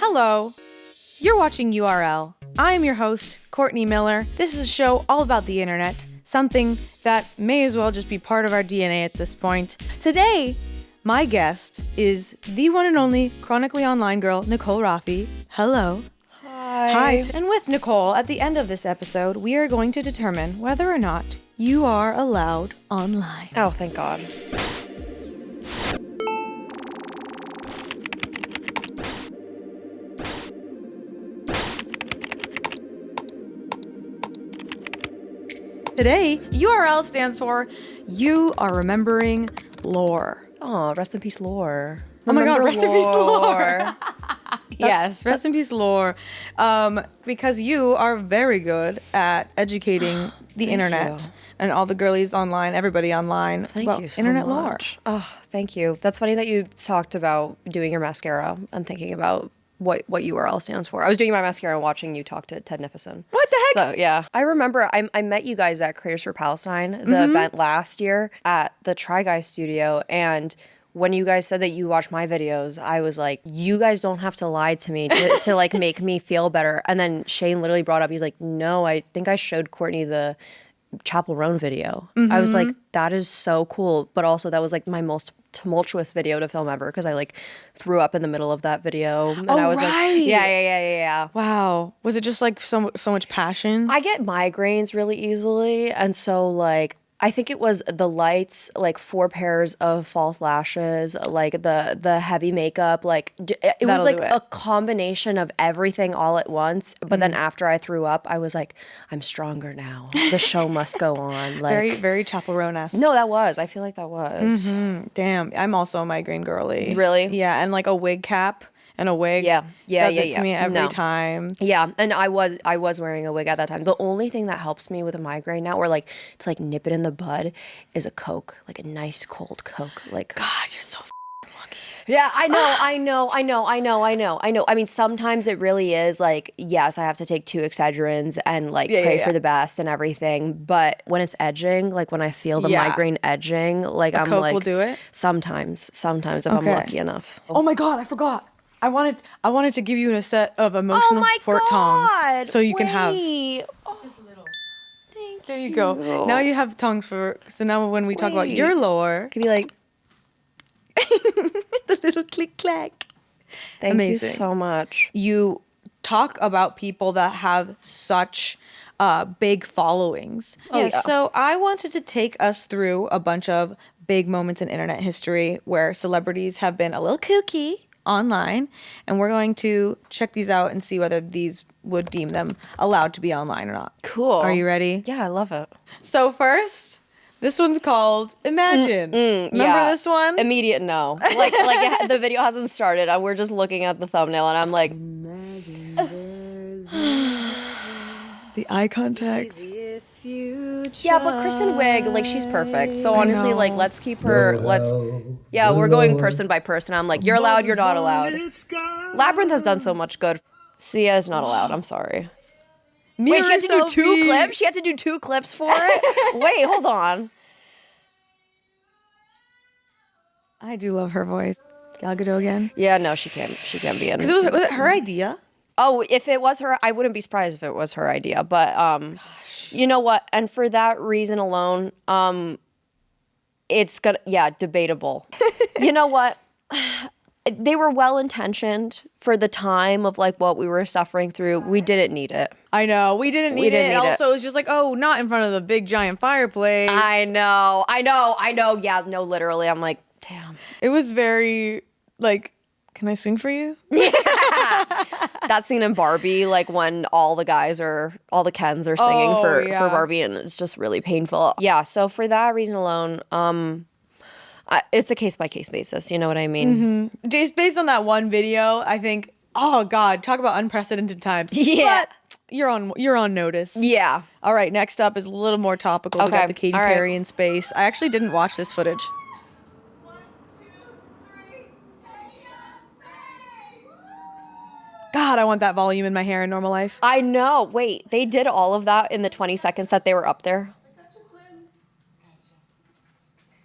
Hello. You're watching URL. I am your host, Courtney Miller. This is a show all about the internet, something that may as well just be part of our DNA at this point. Today, my guest is the one and only Chronically Online Girl, Nicole Raffi. Hello. Hi. And with Nicole, at the end of this episode, we are going to determine whether or not you are allowed online. Oh, thank God. Today, URL stands for You Are Remembering Lore. Oh, rest in peace, lore. Oh my God, rest in peace, lore. Yes, rest in peace, lore. Because you are very good at educating the internet and all the girlies online, everybody online about you so internet much. lore. Oh, thank you. That's funny that you talked about doing your mascara and thinking about what URL stands for. I was doing my mascara and watching you talk to Ted Nifison. What the heck? So, yeah. I remember I met you guys at Creators for Palestine, the event last year at the Try Guy studio, and when you guys said that you watch my videos, I was like, you guys don't have to lie to me to like make me feel better. And then Shane literally brought up, he's like, no, I think I showed Courtney the Chapel Roan video. I was like, that is so cool. But also that was like my most tumultuous video to film ever because I like threw up in the middle of that video. And I was like, yeah. Wow. Was it just like so much passion? I get migraines really easily. And so like, I think it was the lights, like 4 pairs of false lashes, like the heavy makeup, like it was like a combination of everything all at once. But then after I threw up, I was like, I'm stronger now. The show must go on. Like very, very Chapel Roan-esque. No, that was. I feel like that was. Damn, I'm also a migraine girly. Really? Yeah, and like a wig cap. And a wig does it to me every time. Yeah, and I was wearing a wig at that time. The only thing that helps me with a migraine now, or like to like nip it in the bud, is a Coke, like a nice cold Coke. Like God, you're so lucky. Yeah, I know. I mean, sometimes it really is like, yes, I have to take 2 Excedrins and like pray for the best and everything. But when it's edging, like when I feel the migraine edging, like I'm Coke like, will do it. Sometimes if I'm lucky enough. Oh my God, I forgot. I wanted to give you a set of emotional support tongs so you can have just a little. Thank there you go. Now you have tongs so now when we talk about your lore, it could be like the little click clack. Thank you so much. You talk about people that have such big followings. So I wanted to take us through a bunch of big moments in internet history where celebrities have been a little kooky online, and we're going to check these out and see whether these would deem them allowed to be online or not. Cool. Are you ready? Yeah, I love it. So first, this one's called Imagine. Remember this one? Immediate no. Like the video hasn't started. We're just looking at the thumbnail, and I'm like, the eye contact. Yeah, but Kristen Wiig, like, she's perfect. So honestly, like, let's keep her. We're going person by person. I'm like, you're allowed, you're not allowed. Labyrinth has done so much good. Sia is not allowed. I'm sorry. Wait, she had to do 2 clips? She had to do 2 clips for it? Wait, hold on. I do love her voice. Gal Gadot again? Yeah, no, she can't be in. Because was it her idea? Oh, if it was her, I wouldn't be surprised if it was her idea. But you know what? And for that reason alone, it's gonna debatable. You know what? They were well-intentioned for the time of like what we were suffering through. We didn't need it. I know. We didn't need it. Also, it was just like, oh, not in front of the big giant fireplace. I know. Yeah, no, literally. I'm like, damn. It was very like, can I sing for you? Yeah. That scene in Barbie, like when all the Kens are singing for Barbie, and it's just really painful. Yeah, so for that reason alone, it's a case-by-case basis, you know what I mean? Just based on that one video, I think, oh God, talk about unprecedented times. Yeah. But you're on notice. Yeah. All right, next up is a little more topical. We got the Katy Perry in space. I actually didn't watch this footage. God, I want that volume in my hair in normal life. I know. Wait, they did all of that in the 20 seconds that they were up there?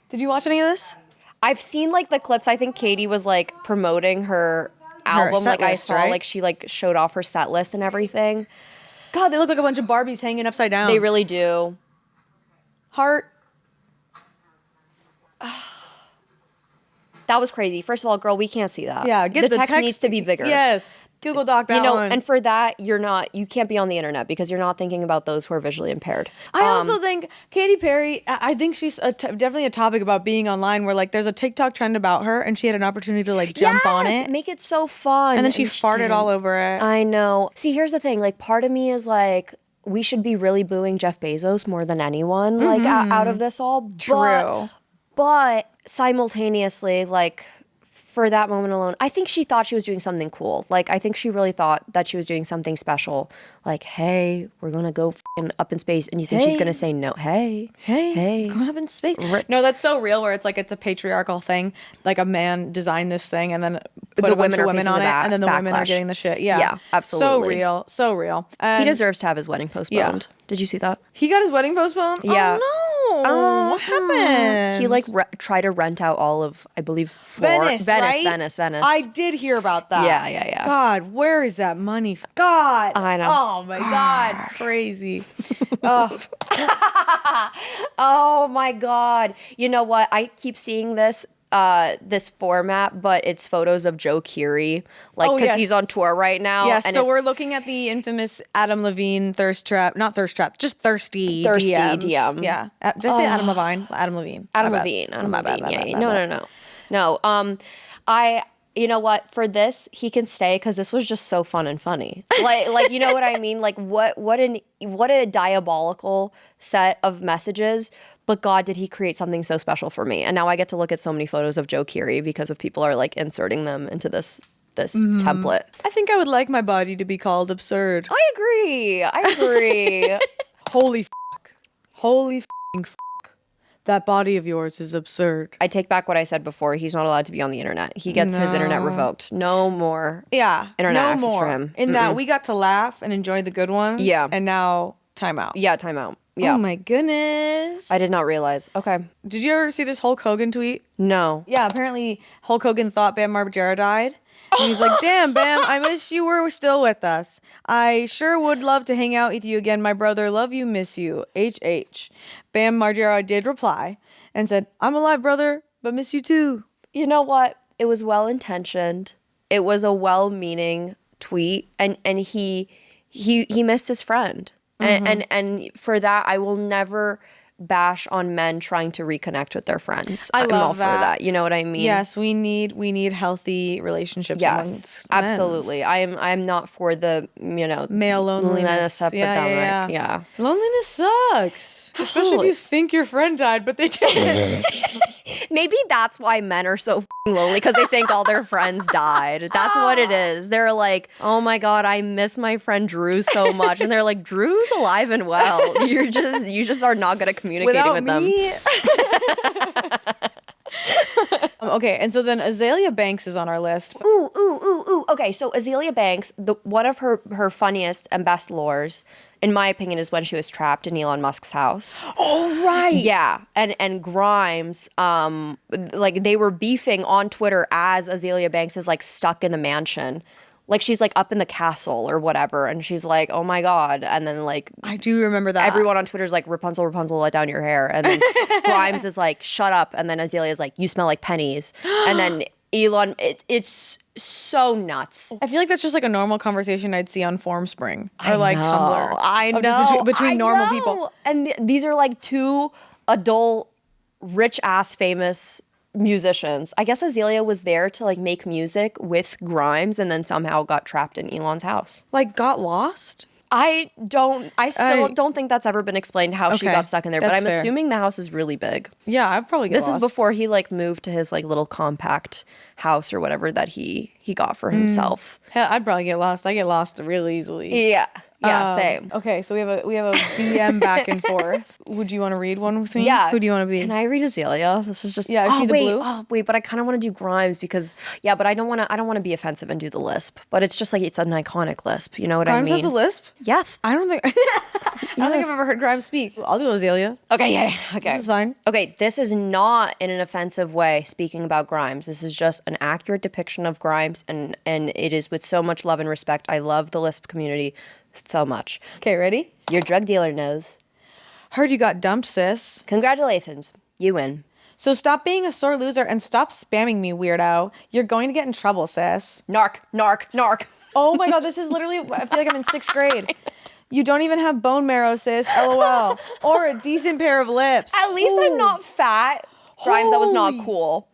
Did you watch any of this? I've seen like the clips. I think Katy was like promoting her album. set Like I list, saw, right? like she like showed off her set list and everything. God, they look like a bunch of Barbies hanging upside down. They really do. Heart. That was crazy. First of all, girl, we can't see that. Yeah, the text needs to be bigger. Yes. Google Doc that one. And for that, you can't be on the internet because you're not thinking about those who are visually impaired. I also think Katy Perry, I think she's definitely a topic about being online where like there's a TikTok trend about her and she had an opportunity to like jump on it. Make it so fun. And then she farted all over it. I know. See, here's the thing. Like part of me is like, we should be really booing Jeff Bezos more than anyone, like out of this all. True. But simultaneously, like for that moment alone, I think she thought she was doing something cool. Like I think she really thought that she was doing something special. Like, hey, we're gonna go up in space, and you think she's gonna say no? Hey, go up in space. No, that's so real. Where it's like it's a patriarchal thing. Like a man designed this thing, and then put a bunch of women on it, and then the women are getting the shit. Yeah, absolutely. So real. He deserves to have his wedding postponed. Yeah. Did you see that? He got his wedding postponed? Yeah. Oh, no. What happened? He like tried to rent out all of, I believe, Venice, right? Venice. I did hear about that. Yeah. God, where is that money? God. I know. Oh my God. Crazy. Oh. Oh my God. You know what? I keep seeing this format, but it's photos of Joe Keery, like because he's on tour right now. Yes, and so we're looking at the infamous Adam Levine thirsty DMs. Yeah, did I say Adam Levine? Adam Levine. Adam Levine. No. You know what? For this, he can stay because this was just so fun and funny. Like you know what I mean? Like what a diabolical set of messages. But God, did he create something so special for me? And now I get to look at so many photos of Joe Keery because of people are like inserting them into this template. I think I would like my body to be called absurd. I agree. Holy f***ing that body of yours is absurd. I take back what I said before. He's not allowed to be on the internet. He gets his internet revoked. No more. Yeah, internet access for him. In that we got to laugh and enjoy the good ones. Yeah, and now time out. Yeah, time out. Yeah. Oh my goodness. I did not realize. Okay. Did you ever see this Hulk Hogan tweet? No. Yeah, apparently Hulk Hogan thought Bam Margera died. And he's like, damn, Bam, I wish you were still with us. I sure would love to hang out with you again, my brother. Love you, miss you. HH. Bam Margera did reply and said, I'm alive, brother, but miss you too. You know what? It was well-intentioned. It was a well-meaning tweet. And he missed his friend. And for that, I will never bash on men trying to reconnect with their friends. I'm all for that. You know what I mean? Yes, we need healthy relationships amongst absolutely. I'm not for the male loneliness epidemic. Yeah. Loneliness sucks. Especially if you think your friend died, but they didn't. Maybe that's why men are so lonely, because they think all their friends died. That's what it is. They're like, oh my God, I miss my friend Drew so much. And they're like, Drew's alive and well. You just are not good at communicating with them. Okay, and so then Azalea Banks is on our list. Ooh. Okay, so Azalea Banks, one of her funniest and best lures, in my opinion, is when she was trapped in Elon Musk's house. Oh, right. Yeah, and Grimes, like they were beefing on Twitter as Azalea Banks is like stuck in the mansion. Like she's like up in the castle or whatever, and she's like, oh my God. And then like I do remember that. Everyone on Twitter's like, Rapunzel, let down your hair. And then Grimes is like, shut up. And then Azalea's like, you smell like pennies. And then Elon, it's so nuts. I feel like that's just like a normal conversation I'd see on Formspring or like Tumblr. I know. Between normal people. And these are like two adult, rich ass famous musicians. I guess Azalea was there to like make music with Grimes and then somehow got trapped in Elon's house. Like got lost? I still don't think that's ever been explained how she got stuck in there, but I'm assuming the house is really big. Yeah, I'd probably get lost. This is before he like moved to his like little compact house or whatever that he got for himself. Hell, I'd probably get lost. I get lost real easily. Yeah. Yeah, same. Okay, so we have a DM back and forth. Would you want to read one with me? Yeah. Who do you want to be? Can I read Azalea? This is just Yeah, is she the blue? Oh wait, but I kind of want to do Grimes because but I don't want to be offensive and do the lisp. But it's just like it's an iconic lisp. You know what Grimes I mean? has a lisp? Yes. I don't think I've ever heard Grimes speak. I'll do Azalea. Okay, yeah, okay. This is fine. Okay, this is not in an offensive way speaking about Grimes. This is just an accurate depiction of Grimes, and it is with so much love and respect. I love the lisp community so much. Okay, ready? Your drug dealer knows. Heard you got dumped, sis. Congratulations, you win. So stop being a sore loser and stop spamming me, weirdo. You're going to get in trouble, sis. Narc, narc, narc. Oh my god, this is literally, I feel like I'm in 6th grade. You don't even have bone marrow, sis. LOL. Or a decent pair of lips. At least I'm not fat. Grimes, that was not cool.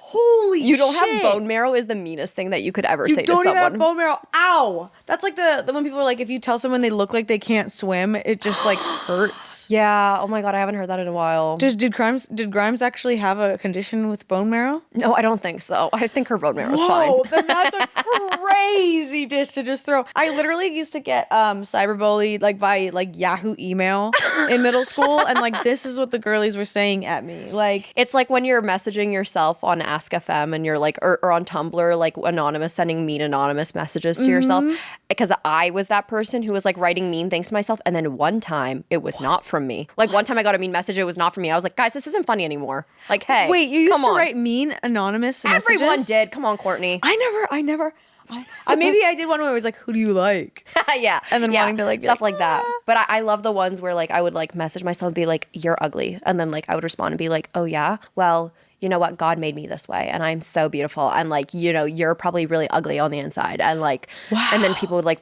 Holy shit. You don't have bone marrow is the meanest thing that you could ever say to someone. You don't even have bone marrow. Ow. That's like the when people are like, if you tell someone they look like they can't swim, it just like hurts. Yeah. Oh my god, I haven't heard that in a while. Did Grimes actually have a condition with bone marrow? No, I don't think so. I think her bone marrow is fine. fine. Then that's a crazy diss to just throw. I literally used to get cyberbullied like by like Yahoo email in middle school, and like this is what the girlies were saying at me. Like it's like when you're messaging yourself on Ask FM and you're like, or on Tumblr, like anonymous, sending mean anonymous messages to yourself. Because I was that person who was like writing mean things to myself. And then one time it was not from me. Like one time I got a mean message. It was not from me. I was like, guys, this isn't funny anymore. Like, hey, wait, you used to write mean anonymous messages? Everyone did. Come on, Courtney. I never. Maybe I did one where it was like, who do you like? Yeah. And then wanting to like stuff like that. But I love the ones where like I would like message myself and be like, you're ugly. And then like I would respond and be like, oh yeah, well, you know what? God made me this way and I'm so beautiful. And like, you know, you're probably really ugly on the inside. And like, and then people would like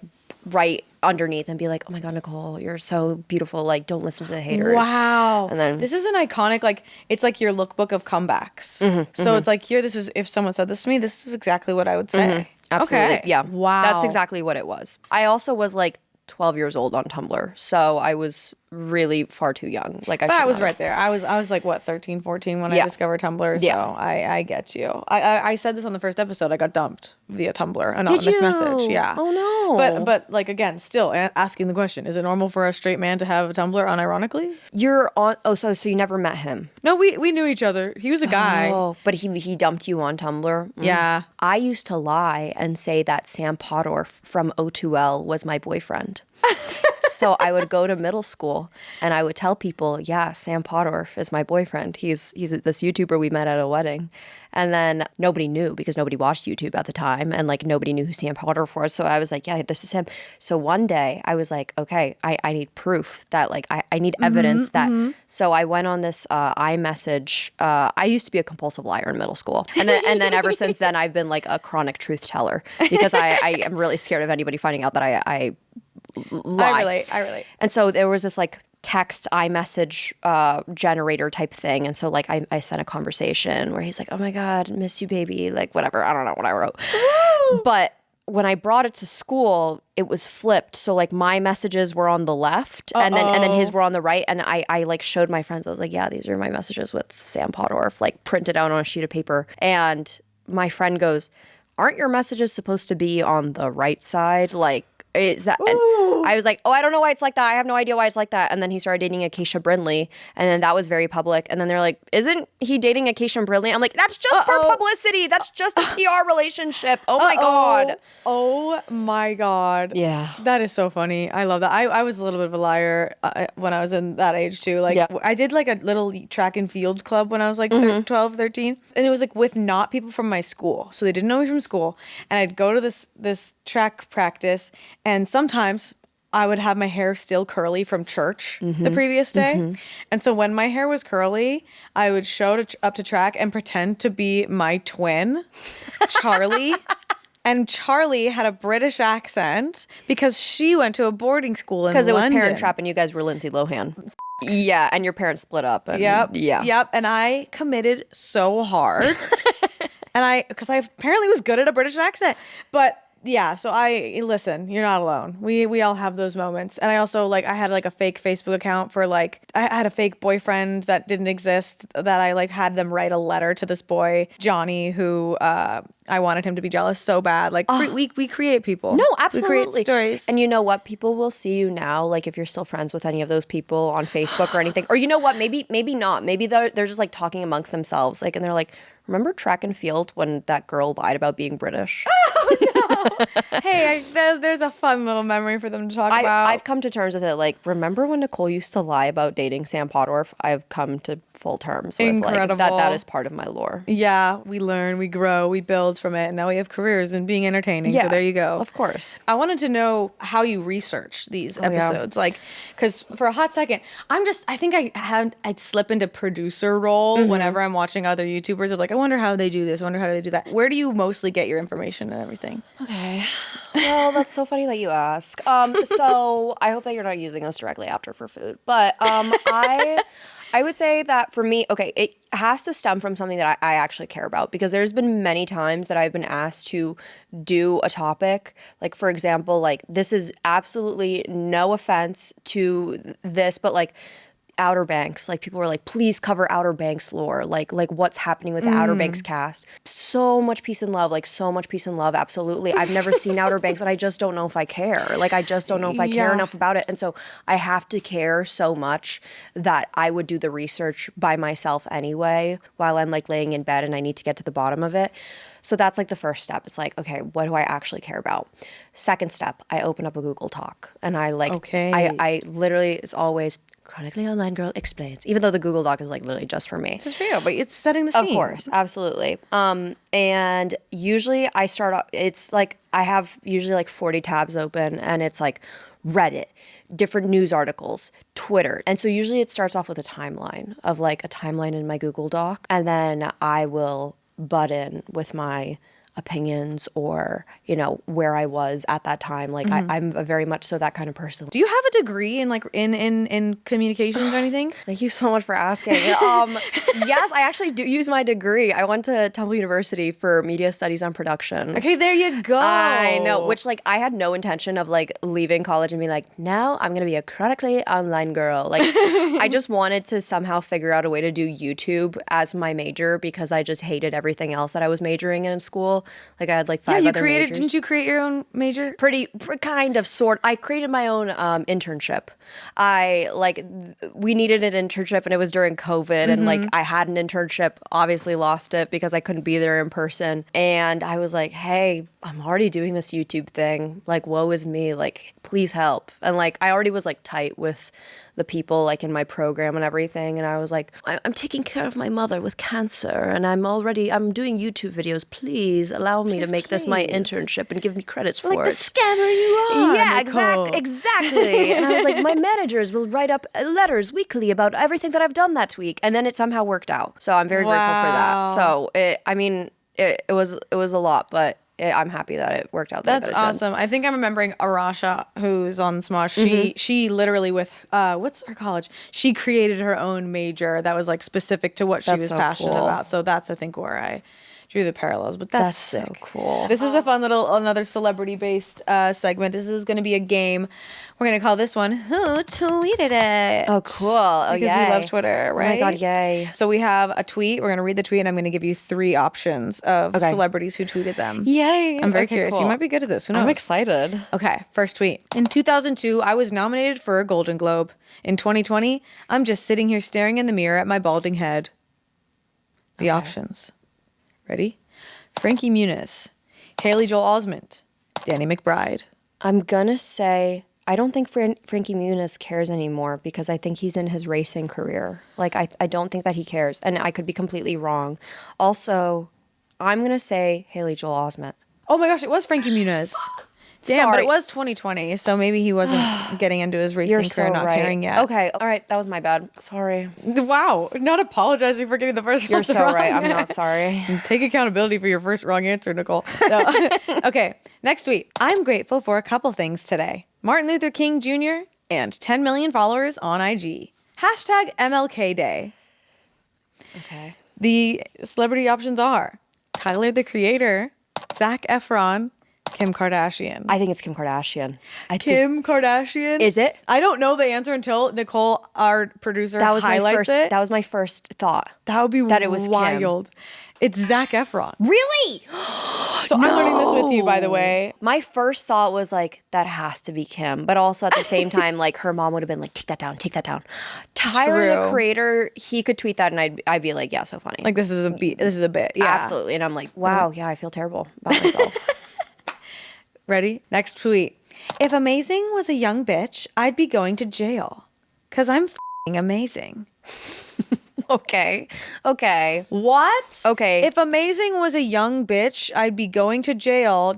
write underneath and be like, oh my God, Nicole, you're so beautiful. Like, don't listen to the haters. Wow. And then this is an iconic, like, it's like your lookbook of comebacks. So it's like, here, this is, if someone said this to me, this is exactly what I would say. Absolutely. Okay. Yeah. Wow. That's exactly what it was. I also was like 12 years old on Tumblr. So I was really far too young. Like I was right there. I was like what 13, 14 when I discovered Tumblr. So I get you. I said this on the first episode. I got dumped via Tumblr anonymous message. Yeah. Oh no. But like again, still asking the question: is it normal for a straight man to have a Tumblr unironically? You're on. Oh, so you never met him? No, we knew each other. He was a guy. Oh, but he dumped you on Tumblr. Yeah. I used to lie and say that Sam Podorf from O2L was my boyfriend. So I would go to middle school and I would tell people, yeah, Sam Podorf is my boyfriend. He's this YouTuber we met at a wedding. And then nobody knew because nobody watched YouTube at the time. And like nobody knew who Sam Podorf was. So I was like, yeah, this is him. So one day I was like, okay, I need proof that like I need evidence that. So I went on this iMessage. I used to be a compulsive liar in middle school. And then ever since then, I've been like a chronic truth teller because I am really scared of anybody finding out that I lie. I relate. And so there was this like text iMessage generator type thing. And so like I sent a conversation where he's like, oh my God, miss you, baby. Like whatever. I don't know what I wrote. But when I brought it to school, it was flipped. So like my messages were on the left and then his were on the right. And I like showed my friends. I was like, yeah, these are my messages with Sam Podorf, like printed out on a sheet of paper. And my friend goes, aren't your messages supposed to be on the right side? Like, is that? And I was like, oh, I don't know why it's like that. I have no idea why it's like that. And then he started dating Acacia Brindley, and then that was very public. And then they're like, isn't he dating Acacia Brindley? I'm like, that's just for publicity. That's just a PR relationship. Oh my God. Oh my God. Yeah. That is so funny. I love that. I was a little bit of a liar when I was in that age too. Like I did like a little track and field club when I was like 12, 13. And it was like with not people from my school. So they didn't know me from school. And I'd go to this track practice, and sometimes I would have my hair still curly from church the previous day. And so when my hair was curly, I would show up to track and pretend to be my twin, Charlie. And Charlie had a British accent because she went to a boarding school in London. Because it was Parent Trap and you guys were Lindsay Lohan. Yeah, and your parents split up. And, Yep. And I committed so hard. Because I apparently was good at a British accent. But yeah, so listen, you're not alone. We all have those moments. And I also I had a fake Facebook account for I had a fake boyfriend that didn't exist that I had them write a letter to this boy, Johnny, who I wanted him to be jealous so bad. We create people. No, absolutely. We create stories. And you know what? People will see you now, if you're still friends with any of those people on Facebook or anything. Or you know what? Maybe not. Maybe they're just talking amongst themselves. And they're like, remember track and field when that girl lied about being British? Oh, no. Hey, there's a fun little memory for them to talk about. I've come to terms with it. Remember when Nicole used to lie about dating Sam Podorf? I've come to full terms with that is part of my lore. Yeah, we learn, we grow, we build from it, and now we have careers in being entertaining. Yeah, so there you go. Of course. I wanted to know how you research these episodes. Because for a hot second, I think I'd slip into producer role whenever I'm watching other YouTubers of I wonder how they do this, I wonder how they do that. Where do you mostly get your information and everything? Okay. Well, that's so funny that you ask. So I hope that you're not using this directly after for food. But I would say that for me, it has to stem from something that I actually care about, because there's been many times that I've been asked to do a topic. For example, this is absolutely no offense to this, but Outer Banks, people were please cover Outer Banks lore, what's happening with the Outer Banks cast. So much peace and love, absolutely. I've never seen Outer Banks, and I just don't know if I care. I just don't know if I care enough about it. And so I have to care so much that I would do the research by myself anyway while I'm laying in bed and I need to get to the bottom of it. So that's the first step. It's okay, what do I actually care about? Second step, I open up a Google Doc and I I literally, it's always Chronically Online Girl explains, even though the Google Doc is literally just for me. It's just for you, but it's setting the scene. Of course, absolutely. And usually I start off, it's I have usually 40 tabs open, and it's Reddit, different news articles, Twitter. And so usually it starts off with a timeline of a timeline in my Google Doc, and then I will butt in with my opinions or, where I was at that time. I'm a very much so that kind of person. Do you have a degree in in communications or anything? Thank you so much for asking. Yes, I actually do use my degree. I went to Temple University for media studies and production. Okay, there you go. I know, which I had no intention of leaving college and being now I'm going to be a chronically online girl. I just wanted to somehow figure out a way to do YouTube as my major, because I just hated everything else that I was majoring in school. I had 5 other majors. Didn't you create your own major? Kind of, sort. I created my own internship. We needed an internship, and it was during COVID, and I had an internship, obviously lost it because I couldn't be there in person. And I was hey, I'm already doing this YouTube thing. Woe is me. Please help. And I already was tight with the people in my program and everything, and I was I'm taking care of my mother with cancer, and I'm doing YouTube videos. Please allow me to make this my internship and give me credits for it. The scammer you are. Yeah, exactly. And I was my managers will write up letters weekly about everything that I've done that week, and then it somehow worked out. So I'm very grateful for that. So it was a lot, but I'm happy that it worked out. That's awesome. I think I'm remembering Arasha, who's on Smosh. She literally with what's her college? She created her own major that was specific to what she was passionate about. So that's I think where I drew the parallels. But that's so cool. This is a fun another celebrity based segment. This is going to be a game. We're going to call this one Who Tweeted It? Oh, cool. Because we love Twitter, right? Oh my God, yay. So we have a tweet. We're going to read the tweet, and I'm going to give you 3 options of celebrities who tweeted them. Yay. I'm very curious. Cool. You might be good at this. Who knows? I'm excited. Okay, first tweet. In 2002, I was nominated for a Golden Globe. In 2020, I'm just sitting here staring in the mirror at my balding head. The options. Ready? Frankie Muniz, Haley Joel Osment, Danny McBride. I'm going to say I don't think Frankie Muniz cares anymore, because I think he's in his racing career. I don't think that he cares, and I could be completely wrong. Also, I'm going to say Haley Joel Osment. Oh my gosh, it was Frankie Muniz. Damn, Sorry. But it was 2020, so maybe he wasn't getting into his racing career, not caring yet. Okay, all right, that was my bad. Sorry. Wow, not apologizing for getting the first You're so wrong. right, I'm not sorry. Take accountability for your first wrong answer, Nicole. No. Okay, next tweet. I'm grateful for a couple things today. Martin Luther King Jr. and 10 million followers on IG. Hashtag MLK Day. Okay. The celebrity options are Tyler, the Creator, Zac Efron, Kim Kardashian. I think it's Kim Kardashian. Kim Kardashian? Is it? I don't know the answer until Nicole, our producer, highlights it. That was my first thought. That would be that it was wild. Kim. It's Zac Efron. Really? So I'm learning this with you, by the way. My first thought was like, that has to be Kim. But also at the same time, like her mom would have been like, take that down, take that down. Tyler, the creator, he could tweet that and I'd be like, yeah, so funny. Like this is a bit. Yeah. Absolutely. And I'm like, wow, yeah, I feel terrible about myself. Ready? Next tweet. If amazing was a young bitch, I'd be going to jail. 'Cause I'm f***ing amazing. Okay. What? Okay. If amazing was a young bitch, I'd be going to jail, ...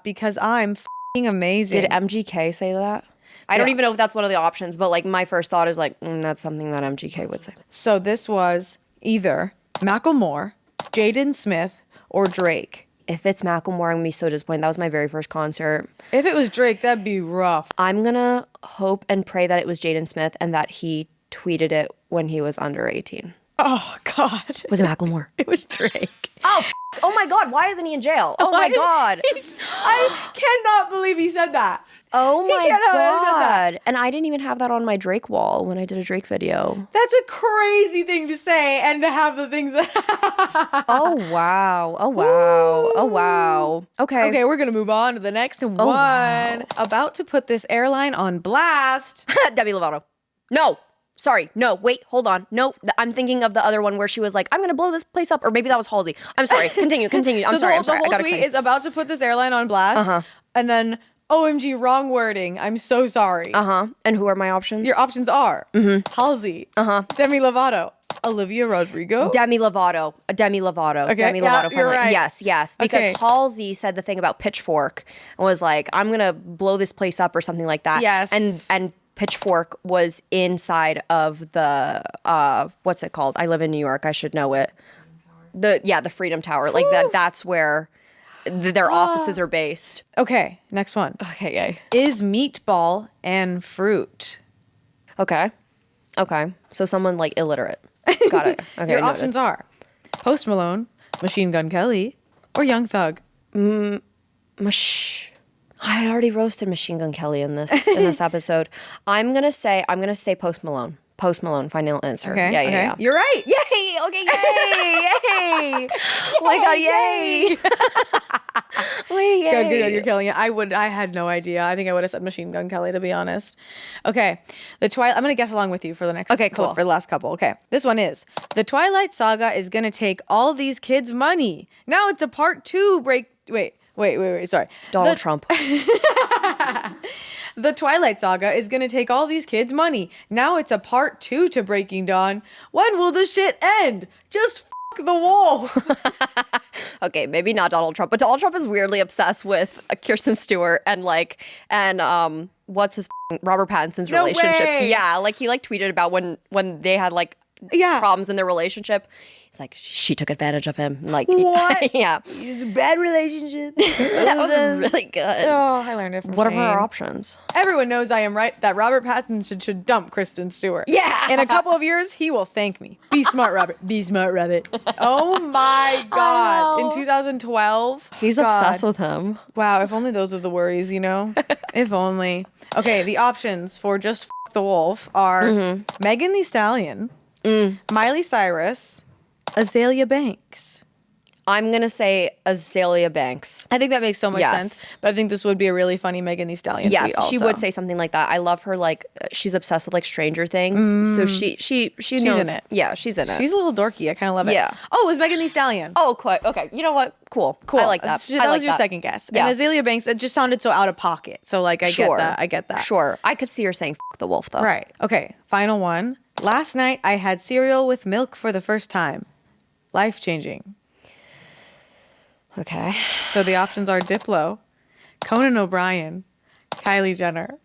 because I'm f***ing amazing. Did MGK say that? I don't even know if that's one of the options, but like my first thought is like, that's something that MGK would say. So this was either Macklemore, Jaden Smith, or Drake. If it's Macklemore, I'm going to be so disappointed. That was my very first concert. If it was Drake, that'd be rough. I'm going to hope and pray that it was Jaden Smith and that he tweeted it when he was under 18. Oh, God. Was it Macklemore? It was Drake. Oh my God. Why isn't he in jail? Oh my God. I cannot believe he said that. Oh my God. And I didn't even have that on my Drake wall when I did a Drake video. That's a crazy thing to say and to have the things that... Oh, wow. Okay, we're going to move on to the next one. Wow. About to put this airline on blast. Demi Lovato. No. Sorry. No. Wait. Hold on. No. I'm thinking of the other one where she was like, I'm going to blow this place up. Or maybe that was Halsey. I'm sorry. Continue. I'm sorry. The whole I got tweet excited. is about to put this airline on blast. And then, OMG, wrong wording. I'm so sorry. And who are my options? Your options are Halsey, Demi Lovato, Olivia Rodrigo. Demi Lovato. Okay. Demi Lovato. You're right. Yes. Because Halsey said the thing about Pitchfork and was like, I'm going to blow this place up or something like that. Yes. And Pitchfork was inside of the, what's it called? I live in New York. I should know it. The Freedom Tower. Like that's where their offices are based. Okay, next one. Okay, yay. Is meatball and fruit. Okay. So someone like illiterate. Got it. Okay. Your options are Post Malone, Machine Gun Kelly, or Young Thug. I already roasted Machine Gun Kelly in this episode. I'm gonna say Post Malone. Post Malone, final answer. Okay, Yeah. You're right. Yay! Okay, yay! Oh my God, yay! Yay! Good, you're killing it. I had no idea. I think I would have said Machine Gun Kelly, to be honest. Okay, I'm gonna guess along with you for the next. Okay, cool. For the last couple. Okay, this one is the Twilight Saga is gonna take all these kids' money. Now it's a part 2 break. Wait. Sorry. Donald Trump. The Twilight Saga is going to take all these kids' money. Now it's a part 2 to Breaking Dawn. When will the shit end? Just f*** the wolf. Okay, maybe not Donald Trump, but Donald Trump is weirdly obsessed with Kirsten Stewart and what's his Robert Pattinson's relationship. Way. Yeah, like he tweeted about when they had problems in their relationship. He's like, she took advantage of him. Like, what? Yeah. It's a bad relationship. That was really good. Oh, I learned it from What are Shane. our options? Everyone knows I am right that Robert Pattinson should dump Kristen Stewart. Yeah. In a couple of years, he will thank me. Be smart, Robert. Be smart, Rabbit. Oh my God. In 2012. He's obsessed with him. Wow, if only those were the worries, If only. Okay, the options for just f*** the wolf are Megan Thee Stallion, Miley Cyrus, Azalea Banks. I'm going to say Azalea Banks. I think that makes so much sense. But I think this would be a really funny Megan Thee Stallion tweet also. She would say something like that. I love her. She's obsessed with Stranger Things. So she she's knows. in it. Yeah, she's in it. She's a little dorky. I kind of love it. Yeah. Oh, it was Megan Thee Stallion. Oh, quite. Okay. You know what? Cool. I like that. That was your second guess. Yeah. And Azalea Banks, it just sounded so out of pocket. So I get that. Sure. I could see her saying F the wolf though. Right. Okay. Final one. Last night I had cereal with milk for the first time. Life-changing. Okay. So the options are Diplo, Conan O'Brien, Kylie Jenner.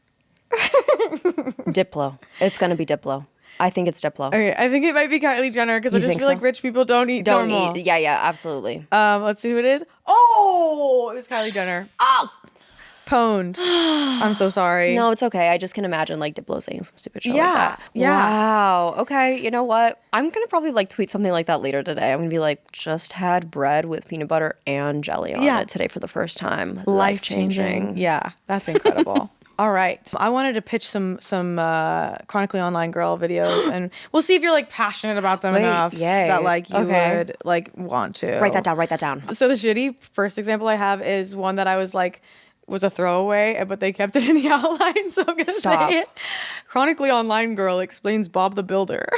Diplo. It's going to be Diplo. I think it's Diplo. Okay, I think it might be Kylie Jenner because I just feel like rich people don't eat normal. Yeah, absolutely. Let's see who it is. Oh, it was Kylie Jenner. Oh, postponed. I'm so sorry. No, it's okay. I just can imagine like Diplo saying some stupid shit like Yeah, that. yeah. Wow. Okay. You know what? I'm gonna probably like tweet something like that later today. I'm gonna be like, just had bread with peanut butter and jelly on it today for the first time. Life changing. Yeah, that's incredible. All right. I wanted to pitch some Chronically Online Girl videos, and we'll see if you're like passionate about them enough that like you would like want to. Write that down. So the shitty first example I have is one that I was like was a throwaway, but they kept it in the outline, so I'm gonna say it. Chronically Online Girl explains Bob the Builder.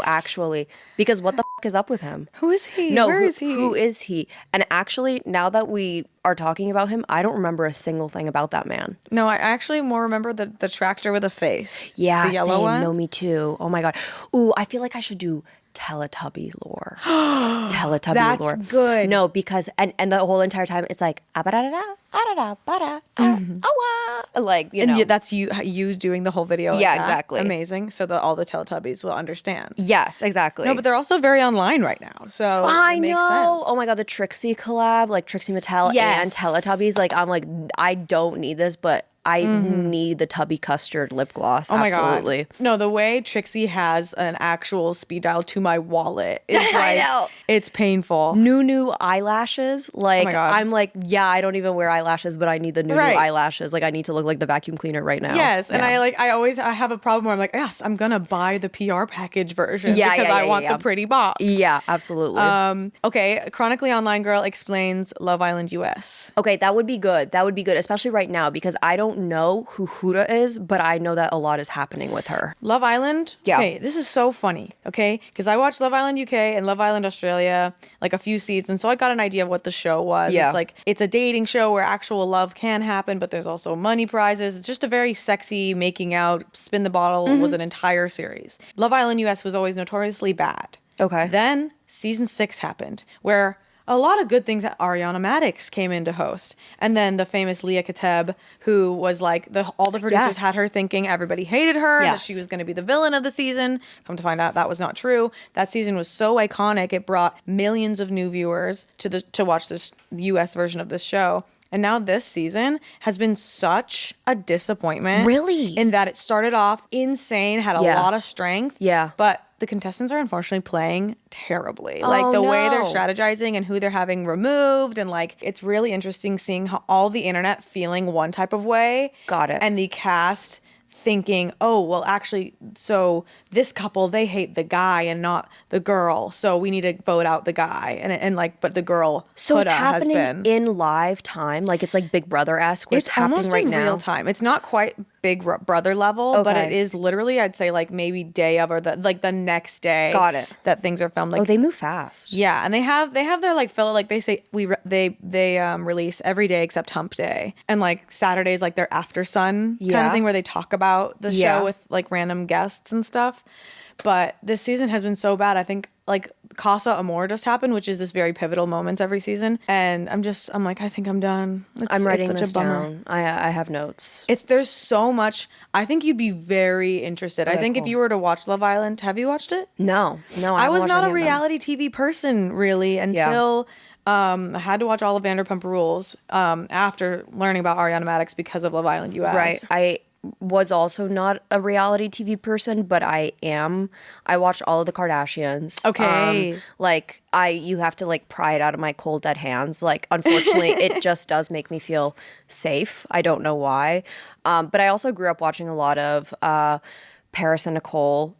Actually, because what the fuck is up with him? Who is he? No, Where is he? Who is he? And actually, now that we are talking about him, I don't remember a single thing about that man. No, I actually more remember the tractor with a face. Yeah, the yellow one. No, me too. Oh my God. Ooh, I feel like I should do Teletubby lore. Teletubby lore. That's good. No, because and the whole entire time it's like like, you know. And that's you doing the whole video. Yeah, like that. exactly. Amazing. So that all the Teletubbies will understand. Yes, exactly. No, but they're also very online right now. So I it makes know. sense. Oh my God, the Trixie collab, like Trixie Mattel and Teletubbies. Like I'm like, I don't need this, but I need the Tubby Custard lip gloss. Oh my Absolutely. God. No, the way Trixie has an actual speed dial to my wallet is like, I know. It's painful. New eyelashes. Like, my God. I'm like, yeah, I don't even wear eyelashes, but I need the new eyelashes. Like, I need to look like the vacuum cleaner right now. Yes, and I have a problem where I'm like, yes, I'm gonna buy the PR package version because I want the pretty box. Yeah, absolutely. Okay, Chronically Online Girl explains Love Island US. Okay, that would be good. That would be good, especially right now because I don't know who Huda is, but I know that a lot is happening with her. Love Island? Yeah. Okay, this is so funny, okay? Because I watched Love Island UK and Love Island Australia, like a few seasons, so I got an idea of what the show was. Yeah. It's like, it's a dating show where actual love can happen, but there's also money prizes. It's just a very sexy making out, spin the bottle was an entire series. Love Island US was always notoriously bad. Okay. Then season 6 happened, where a lot of good things that Ariana Madix came in to host. And then the famous Leah Kateb, who was like, all the producers had her thinking everybody hated her, that she was going to be the villain of the season. Come to find out that was not true. That season was so iconic, it brought millions of new viewers to watch this US version of this show. And now this season has been such a disappointment. Really? In that it started off insane, had a lot of strength. Yeah. But the contestants are unfortunately playing terribly. Like the way they're strategizing and who they're having removed. And like, it's really interesting seeing how all the internet feeling one type of way. Got it. And the cast thinking, oh, well, actually, so this couple, they hate the guy and not the girl. So we need to vote out the guy. And like, but the girl, so it's Huda, happening has been in live time. Like it's like Big Brother-esque. It's happening almost right in now. real time. It's not quite Big Brother level, but it is literally, I'd say like maybe day of or the next day. Got it. That things are filmed. Like, Oh, they move fast. yeah, and they have their like filler, like they say they release every day except Hump Day, and like Saturdays like their After Sun kind of thing where they talk about the show with like random guests and stuff. But this season has been so bad. I think like Casa Amor just happened, which is this very pivotal moment every season, and I'm like, I think I'm done. I'm writing it's such this a bummer. down. I have notes. There's so much. I think you'd be very interested. Okay, I think cool. if you were to watch Love Island, have you watched it? No. I was not a reality TV person really until I had to watch all of Vanderpump Rules after learning about Ariana Madix because of Love Island US. Right. I was also not a reality TV person, but I am. I watched all of the Kardashians. Okay. You have to like pry it out of my cold dead hands. Like, unfortunately, it just does make me feel safe. I don't know why. But I also grew up watching a lot of Paris and Nicole,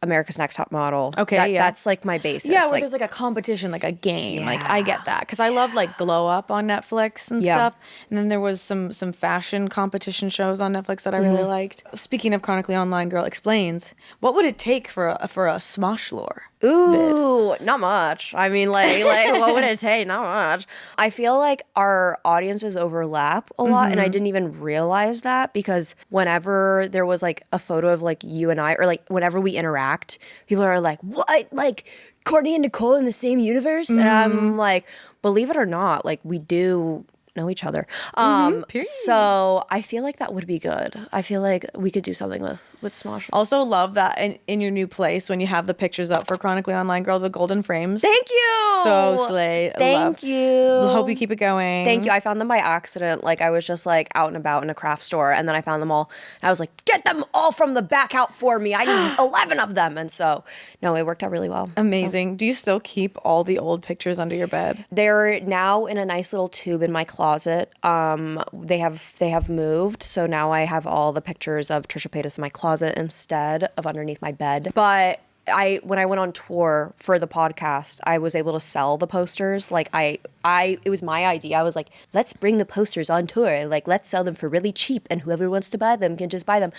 America's Next Top Model. Okay, that's like my basis. Yeah, where there's like a competition, like a game. Yeah. Like I get that because I love like Glow Up on Netflix and stuff. And then there was some fashion competition shows on Netflix that I really liked. Speaking of Chronically Online Girl explains, what would it take for a Smosh lore? Ooh, not much. I mean, like what would it take? Not much. I feel like our audiences overlap a lot, and I didn't even realize that because whenever there was like a photo of like you and I, or like whenever we interact, people are like, "What? Like Courtney and Nicole in the same universe?" And I'm like, believe it or not, like we do know each other. Period. So I feel like that would be good. I feel like we could do something with Smosh. Also love that in your new place when you have the pictures up for Chronically Online Girl, the golden frames. Thank you. So slay. Thank you. Hope you keep it going. Thank you. I found them by accident. Like I was just like out and about in a craft store, and then I found them all. And I was like, get them all from the back out for me. I need 11 of them. And so, no, it worked out really well. Amazing. So. Do you still keep all the old pictures under your bed? They're now in a nice little tube in my closet. They have moved, so now I have all the pictures of Trisha Paytas in my closet instead of underneath my bed. But when I went on tour for the podcast, I was able to sell the posters. Like it was my idea. I was like, let's bring the posters on tour. Like, let's sell them for really cheap, and whoever wants to buy them can just buy them.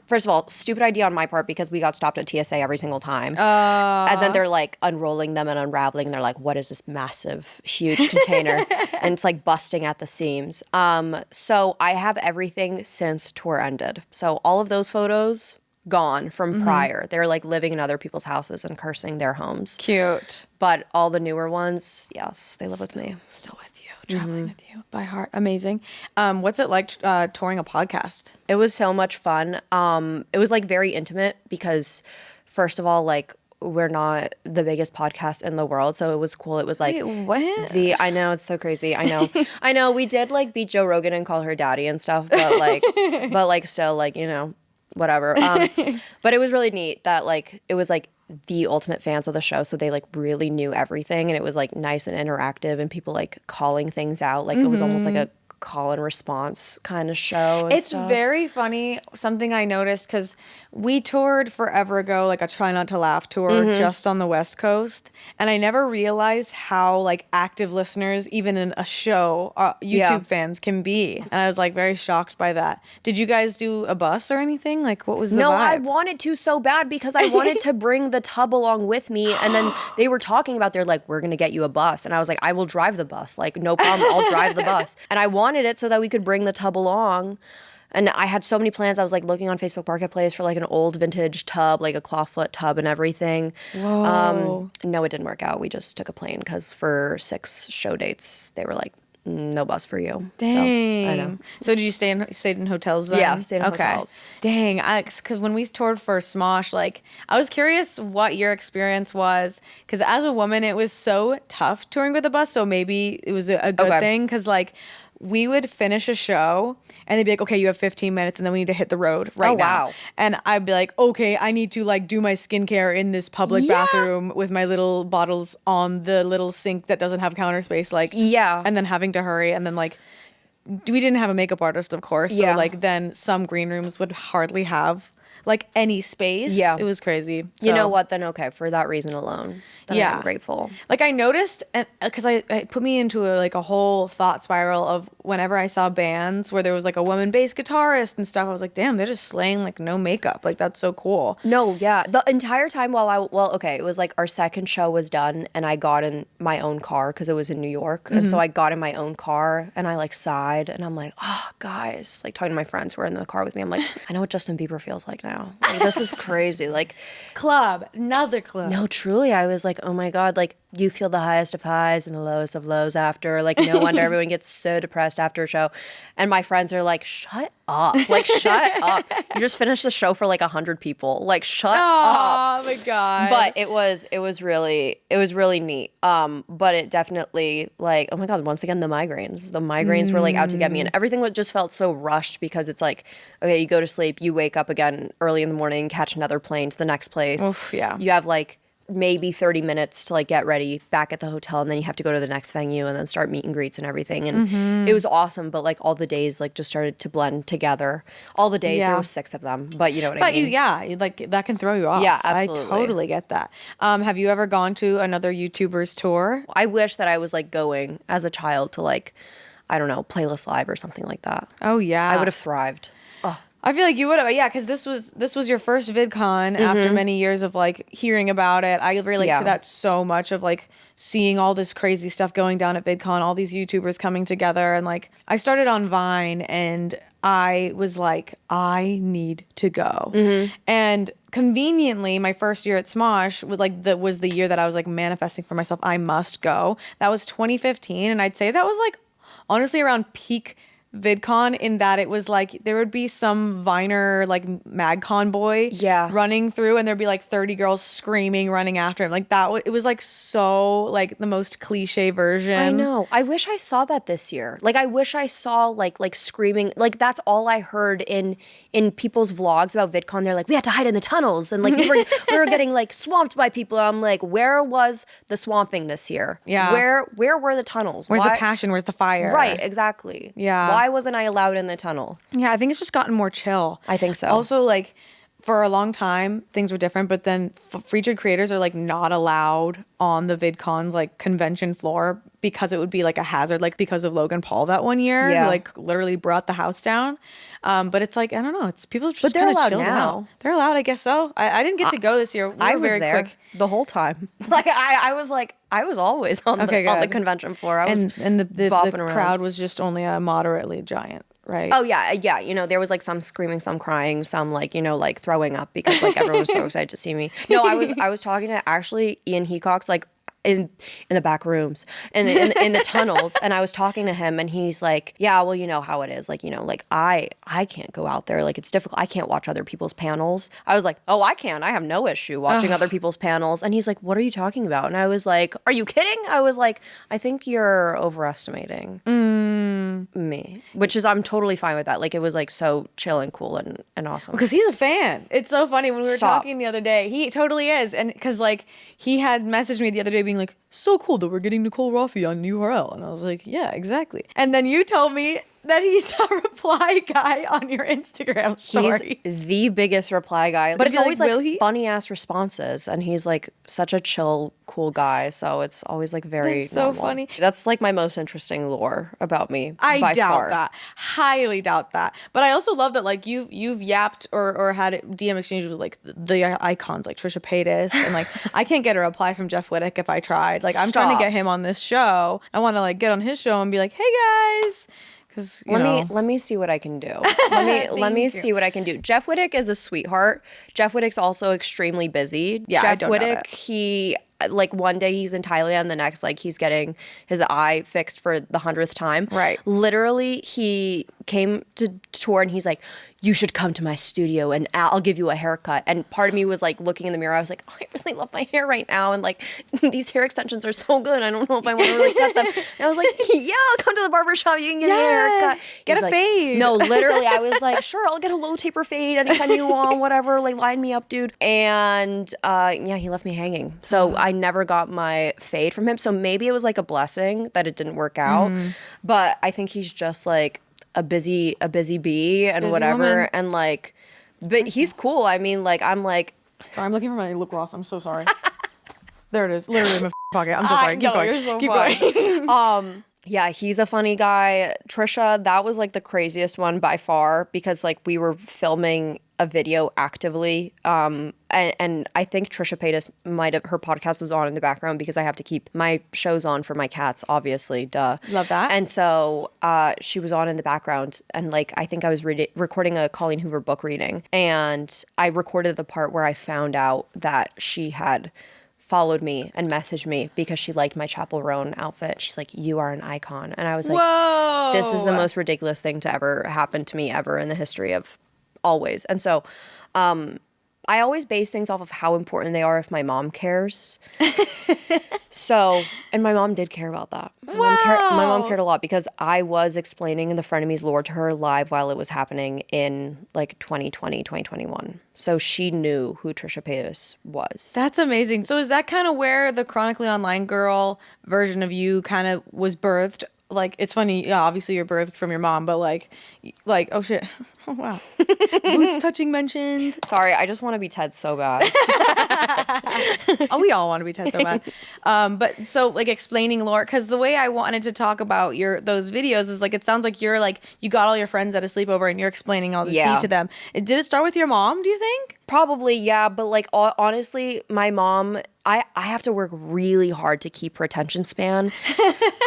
First of all, stupid idea on my part because we got stopped at TSA every single time. And then they're like unrolling them and unraveling. And they're like, what is this massive, huge container? And it's like busting at the seams. So I have everything since tour ended. So all of those photos gone from prior. They're like living in other people's houses and cursing their homes. Cute. But all the newer ones, yes, they live with me. Still with you. Traveling with you by heart. Amazing. What's it like touring a podcast? It was so much fun. It was like very intimate because first of all, like we're not the biggest podcast in the world, so it was cool. It was like what? I know, it's so crazy. I know we did like beat Joe Rogan and call her daddy and stuff, but like still like, you know, whatever. But it was really neat that like it was like the ultimate fans of the show, so they like really knew everything, and it was like nice and interactive, and people like calling things out, like it was almost like a call and response kind of show and it's stuff. Very funny, something I noticed, because we toured forever ago, like a Try Not to Laugh tour just on the West Coast, and I never realized how like active listeners even in a show YouTube fans can be, and I was like very shocked by that. Did you guys do a bus or anything? Like what was the No, vibe? I wanted to so bad because I wanted to bring the tub along with me, and then they were talking about, they're like, we're gonna get you a bus, and I was like, I will drive the bus, like no problem, I'll drive the bus. And I wanted it so that we could bring the tub along. And I had so many plans. I was like looking on Facebook Marketplace for like an old vintage tub, like a clawfoot tub and everything. Whoa. No, it didn't work out. We just took a plane because for 6 show dates, they were like, no bus for you. Dang. So, I know. So did you stayed in hotels then? Yeah, stayed in hotels. Dang, because when we toured for Smosh, like I was curious what your experience was, because as a woman, it was so tough touring with a bus. So maybe it was a good thing, because like we would finish a show and they'd be like, okay, you have 15 minutes and then we need to hit the road right now. Wow. And I'd be like, okay, I need to like do my skincare in this public bathroom with my little bottles on the little sink that doesn't have counter space. Like, and then having to hurry. And then like, we didn't have a makeup artist, of course. So like then some green rooms would hardly have like any space. Yeah. It was crazy. So, you know what? Then okay, for that reason alone, then I'm grateful. Like I noticed, and because it put me into a whole thought spiral of whenever I saw bands where there was like a woman bass guitarist and stuff, I was like, damn, they're just slaying like no makeup. Like that's so cool. No, yeah. The entire time it was like our second show was done and I got in my own car because it was in New York. And so I got in my own car and I like sighed and I'm like, oh, guys, like talking to my friends who were in the car with me. I'm like, I know what Justin Bieber feels like now. Like, this is crazy. Like, another club. No, truly. I was like, oh my God, like you feel the highest of highs and the lowest of lows after. Like, no wonder everyone gets so depressed after a show. And my friends are like, shut up. Like, shut up. You just finished the show for like 100 people. Like, shut up. Oh my God. But it was really neat. But it definitely like, oh my God, once again, the migraines were like out to get me, and everything just felt so rushed because it's like, okay, you go to sleep, you wake up again early in the morning, catch another plane to the next place. Oof, yeah. You have like maybe 30 minutes to like get ready back at the hotel, and then you have to go to the next venue and then start meet and greets and everything. And it was awesome, but like all the days like just started to blend together. All the days, there was 6 of them, but you know what I mean? Like that can throw you off. Yeah, absolutely. I totally get that. Have you ever gone to another YouTuber's tour? I wish that I was like going as a child to like, I don't know, Playlist Live or something like that. Oh yeah. I would have thrived. I feel like you would have, because this was your first VidCon after many years of like hearing about it. I relate to that so much, of like seeing all this crazy stuff going down at VidCon, all these YouTubers coming together, and like I started on Vine and I was like, I need to go. And conveniently, my first year at Smosh was the year that I was like manifesting for myself, I must go. That was 2015, and I'd say that was like honestly around peak VidCon, in that it was like there would be some Viner like MagCon boy running through, and there'd be like 30 girls screaming running after him. Like it was like so like the most cliche version. I know. I wish I saw that this year. Like I wish I saw like screaming. Like that's all I heard in people's vlogs about VidCon. They're like, we had to hide in the tunnels, and like we were getting like swamped by people. I'm like, where was the swamping this year? Yeah. Where were the tunnels? Where's the passion? Where's the fire? Right, exactly. Yeah. Why wasn't I allowed in the tunnel? Yeah, I think it's just gotten more chill. I think so. Also, like, for a long time, things were different, but then featured creators are, like, not allowed on the VidCon's, like, convention floor because it would be, like, a hazard, like, because of Logan Paul that one year, who, like, literally brought the house down. But it's, like, I don't know. It's people just kind of chilled out. They're allowed, I guess so. I didn't get to go this year. I was there the whole time. Like, I was, like, I was always on the convention floor. I was and the crowd was just only a moderately giant, right? Oh yeah. You know, there was like some screaming, some crying, some like, you know, like throwing up because like everyone was so excited to see me. No, I was talking to actually Ian Heacock's like in the back rooms and in the tunnels, and I was talking to him, and he's like, yeah, well, you know how it is, like, you know, like I can't go out there, like it's difficult, I can't watch other people's panels. I was like, oh, I can, I have no issue watching other people's panels. And he's like, what are you talking about? And I was like, are you kidding? I was like, I think you're overestimating me, which is, I'm totally fine with that. Like it was like so chill and cool and awesome because he's a fan. It's so funny when we were talking the other day, he totally is. And because like he had messaged me the other day being like, so cool that we're getting Nicole Raffi on URL. And I was like, yeah, exactly. And then you told me that he's a reply guy on your Instagram story. He's the biggest reply guy. But it's always like funny ass responses. And he's like such a chill, cool guy. So it's always like very That's so normal. funny. That's like my most interesting lore about me. I doubt far. that. Highly doubt that. But I also love that like you've yapped or had DM exchange with like the icons like Trisha Paytas. And like I can't get a reply from Jeff Wittek if I tried. Like I'm trying to get him on this show. I want to like get on his show and be like, hey guys. Because let me see what I can do. Let me see what I can do. Jeff Wittek is a sweetheart. Jeff Wittek's also extremely busy. Yeah, Jeff Wittek, he like one day he's in Thailand, the next like he's getting his eye fixed for the 100th time. Right. Literally, he came to tour and he's like, you should come to my studio and I'll give you a haircut. And part of me was like looking in the mirror. I was like, oh, I really love my hair right now. And like these hair extensions are so good. I don't know if I want to really cut them. And I was like, yeah, I'll come to the barbershop. You can get me a haircut. Get a fade. No, literally, I was like, sure, I'll get a low taper fade anytime you want, whatever. Like line me up, dude. And yeah, he left me hanging. So I never got my fade from him. So maybe it was like a blessing that it didn't work out. But I think he's just like a busy bee and busy whatever woman. And like, but he's cool. I mean, like I'm like, sorry, I'm looking for my lip gloss. I'm so sorry. There it is, literally in my pocket. I'm so sorry. Keep going. You're so Keep going. Yeah, he's a funny guy. Trisha, that was like the craziest one by far because like we were filming a video actively. And I think Trisha Paytas her podcast was on in the background because I have to keep my shows on for my cats, obviously, duh. Love that. And so she was on in the background and like I think I was recording a Colleen Hoover book reading and I recorded the part where I found out that she had followed me and messaged me because she liked my Chapel Roan outfit. She's like, you are an icon. And I was like, whoa, this is the most ridiculous thing to ever happen to me ever in the history of always. And so I always base things off of how important they are if my mom cares. So, and my mom did care about that. My mom cared a lot because I was explaining the Frenemies lore to her live while it was happening in like 2020, 2021. So she knew who Trisha Paytas was. That's amazing. So is that kind of where the Chronically Online Girl version of you kind of was birthed? Like, it's funny, yeah, obviously you're birthed from your mom, but like, oh shit. Oh, wow. Boots touching mentioned. Sorry, I just want to be Ted so bad. Oh, we all want to be Ted so bad. But so like explaining lore, because the way I wanted to talk about those videos is like, it sounds like you're like, you got all your friends at a sleepover and you're explaining all the tea to them. Did it start with your mom, do you think? Probably, yeah. But like, honestly, my mom, I have to work really hard to keep her attention span.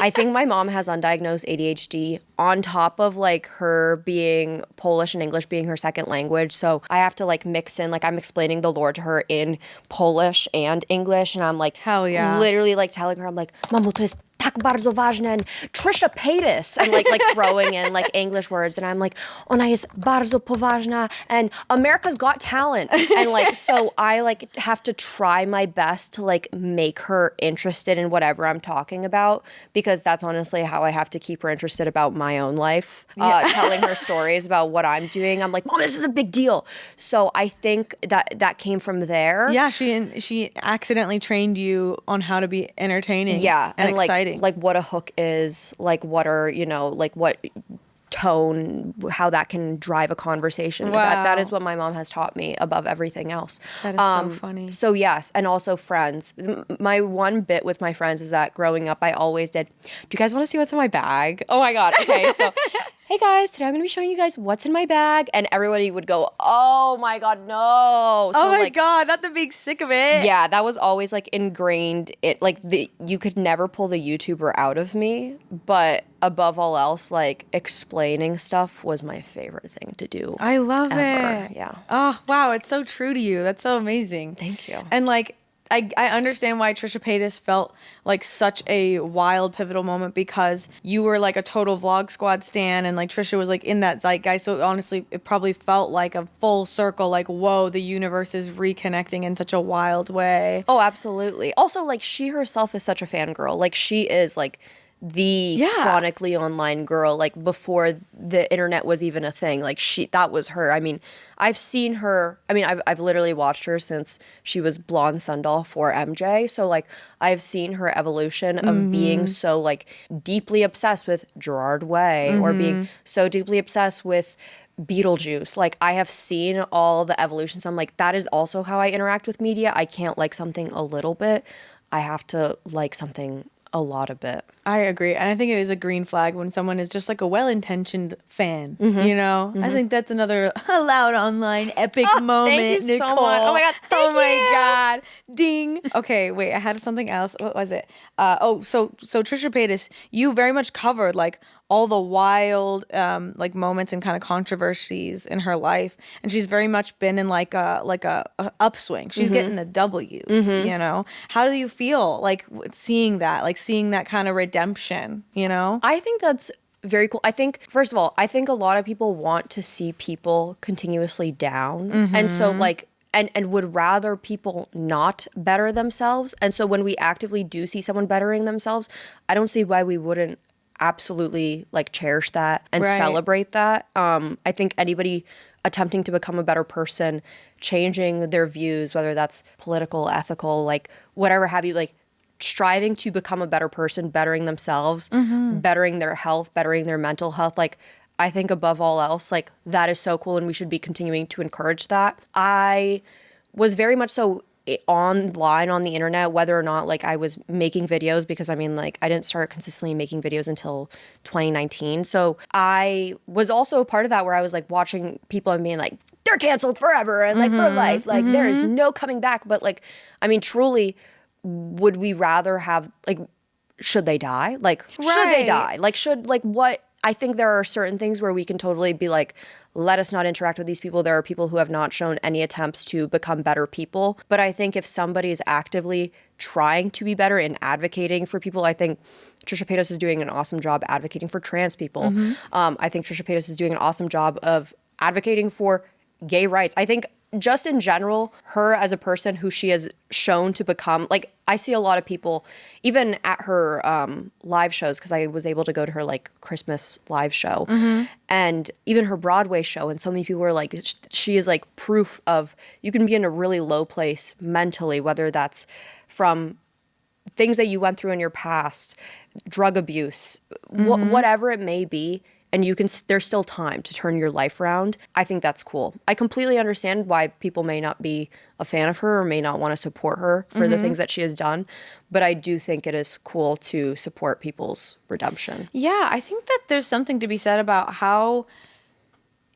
I think my mom has undiagnosed ADHD on top of like her being Polish and English being her second language, so I have to like mix in, like I'm explaining the lore to her in Polish and English, and I'm like, hell yeah, literally like telling her, I'm like, mamo, to jest tak bardzo ważne, and Trisha Paytas, and like throwing in like English words, and I'm like, ona jest bardzo poważna, and America's Got Talent, and like, so I like have to try my best to like make her interested in whatever I'm talking about, because that's honestly how I have to keep her interested about my own life. Telling her stories about what I'm doing, I'm like, Mom, this is a big deal. So I think that came from there. Yeah, she accidentally trained you on how to be entertaining. Yeah, and exciting. Like what a hook is, like what are, you know, like what tone, how that can drive a conversation. Wow. That is what my mom has taught me above everything else. That is so funny. So yes, and also friends. My one bit with my friends is that growing up, I always did, do you guys want to see what's in my bag? Oh my God. Okay, so hey guys, today I'm going to be showing you guys what's in my bag. And everybody would go, oh my God, no. So oh my like, God, not the being sick of it. yeah, that was always like ingrained. You could never pull the YouTuber out of me, but above all else, like explaining stuff was my favorite thing to do. I love ever. it. Yeah. Oh, wow, it's so true to you. That's so amazing. Thank you. And like, I understand why Trisha Paytas felt like such a wild, pivotal moment, because you were like a total Vlog Squad stan, and like Trisha was like in that zeitgeist. So honestly, it probably felt like a full circle, like, whoa, the universe is reconnecting in such a wild way. Oh, absolutely. Also, like, she herself is such a fangirl. Like, she is like the chronically online girl, like before the internet was even a thing. Like that was her. I mean, I've seen her, I've literally watched her since she was Blonde Sundoll for MJ. So like I've seen her evolution of being so like deeply obsessed with Gerard Way or being so deeply obsessed with Beetlejuice. Like I have seen all the evolutions. I'm like, that is also how I interact with media. I can't like something a little bit. I have to like something a lot of it. I agree. And I think it is a green flag when someone is just like a well-intentioned fan, you know? I think that's another loud online epic moment, thank you Nicole. so much. Oh my God. Oh my God. Ding. Okay, wait, I had something else. What was it? So Trisha Paytas, you very much covered like all the wild like moments and kind of controversies in her life, and she's very much been in like a upswing. She's getting the W's, you know. How do you feel like seeing that kind of redemption, you know? I think that's very cool. I think, first of all, I think a lot of people want to see people continuously down, and so like and would rather people not better themselves. And so when we actively do see someone bettering themselves, I don't see why we wouldn't absolutely like cherish that and celebrate that. I think anybody attempting to become a better person, changing their views, whether that's political, ethical, like whatever have you, like striving to become a better person, bettering themselves, bettering their health, bettering their mental health, like I think above all else, like that is so cool, and we should be continuing to encourage that. I was very much so online on the internet, whether or not like I was making videos, because I mean like I didn't start consistently making videos until 2019. So I was also a part of that, where I was like watching people and being like, they're canceled forever and like for life, like there is no coming back. But like, I mean, truly, would we rather have like, should they die? Like, should they die? Like, should like what? I think there are certain things where we can totally be like, let us not interact with these people. There are people who have not shown any attempts to become better people. But I think if somebody is actively trying to be better and advocating for people, I think Trisha Paytas is doing an awesome job advocating for trans people. I think Trisha Paytas is doing an awesome job of advocating for gay rights. I think just in general, her as a person who she has shown to become, like I see a lot of people, even at her live shows, because I was able to go to her like Christmas live show and even her Broadway show. And so many people were like, she is like proof of you can be in a really low place mentally, whether that's from things that you went through in your past, drug abuse, whatever it may be. And you can, there's still time to turn your life around. I think that's cool. I completely understand why people may not be a fan of her or may not want to support her for the things that she has done. But I do think it is cool to support people's redemption. Yeah, I think that there's something to be said about how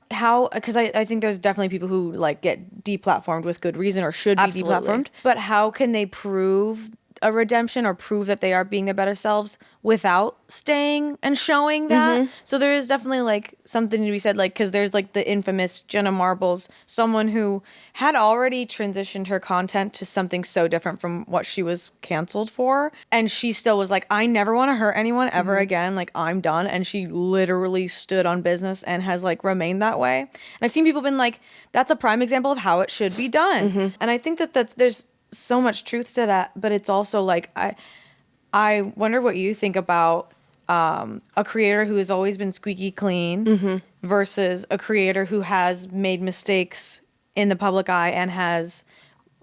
because I think there's definitely people who like get deplatformed with good reason or should be deplatformed. But how can they prove a redemption or prove that they are being their better selves without staying and showing that. So there is definitely like something to be said, like, because there's like the infamous Jenna Marbles, someone who had already transitioned her content to something so different from what she was canceled for, and she still was like, I never want to hurt anyone ever again, like I'm done. And she literally stood on business and has like remained that way. And I've seen people been like, that's a prime example of how it should be done. And I think that there's so much truth to that, but it's also like I wonder what you think about a creator who has always been squeaky clean versus a creator who has made mistakes in the public eye and has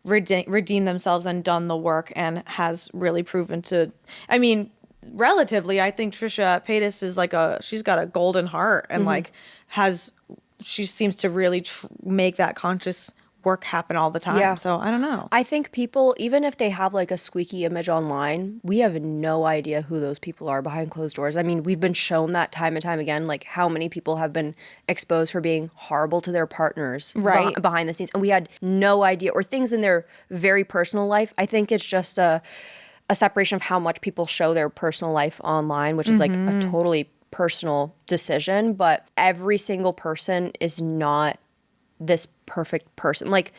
redeemed themselves and done the work and has really proven to, I mean, relatively, I think Trisha Paytas is like she's got a golden heart and like she seems to really make that conscious work happen all the time. Yeah. So I don't know. I think people, even if they have like a squeaky image online, we have no idea who those people are behind closed doors. I mean, we've been shown that time and time again, like how many people have been exposed for being horrible to their partners behind the scenes. And we had no idea, or things in their very personal life. I think it's just a separation of how much people show their personal life online, which is like a totally personal decision. But every single person is not this perfect person. Like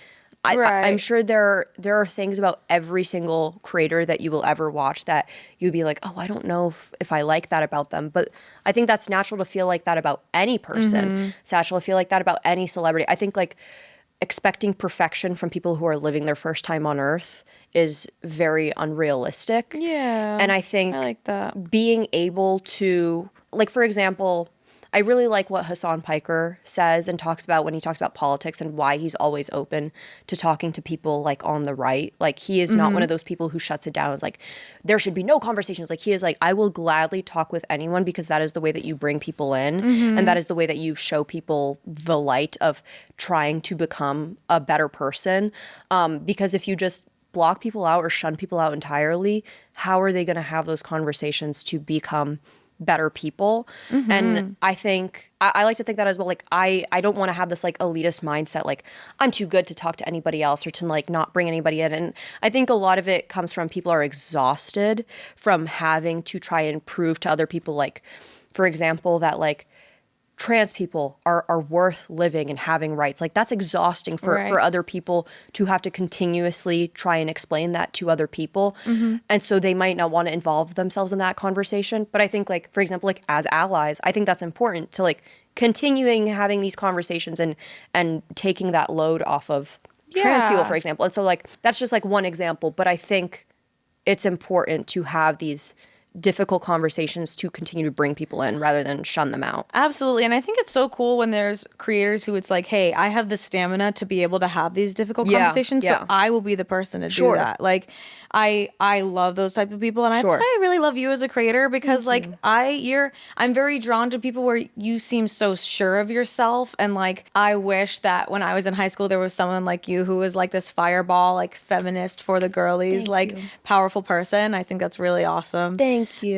I'm sure there are things about every single creator that you will ever watch that you'd be like, oh, I don't know if I like that about them. But I think that's natural to feel like that about any person. It's natural to feel like that about any celebrity. I think like expecting perfection from people who are living their first time on earth is very unrealistic. Yeah. And I think I like that. Being able to, like, for example, I really like what Hassan Piker says and talks about when he talks about politics and why he's always open to talking to people like on the right. Like he is not one of those people who shuts it down. It's like, there should be no conversations. Like he is like, I will gladly talk with anyone because that is the way that you bring people in. And that is the way that you show people the light of trying to become a better person. Because if you just block people out or shun people out entirely, how are they going to have those conversations to become better people? And I think I like to think that as well. Like I don't want to have this like elitist mindset, like I'm too good to talk to anybody else or to like not bring anybody in. And I think a lot of it comes from people are exhausted from having to try and prove to other people, like, for example, that like trans people are worth living and having rights. Like that's exhausting for other people to have to continuously try and explain that to other people. And so they might not want to involve themselves in that conversation. But I think like, for example, like as allies, I think that's important to like continuing having these conversations and taking that load off of trans people, for example. And so like, that's just like one example, but I think it's important to have these difficult conversations to continue to bring people in rather than shun them out. Absolutely. And I think it's so cool when there's creators who it's like, hey, I have the stamina to be able to have these difficult conversations, so I will be the person to do that. Like I love those type of people, and that's why I really love you as a creator, because like I'm very drawn to people where you seem so sure of yourself, and like I wish that when I was in high school there was someone like you who was like this fireball, like feminist for the girlies, powerful person. I think that's really awesome. Thank you.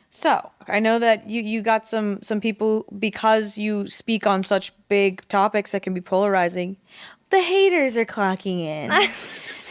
So I know that you got some people, because you speak on such big topics that can be polarizing. The haters are clocking in.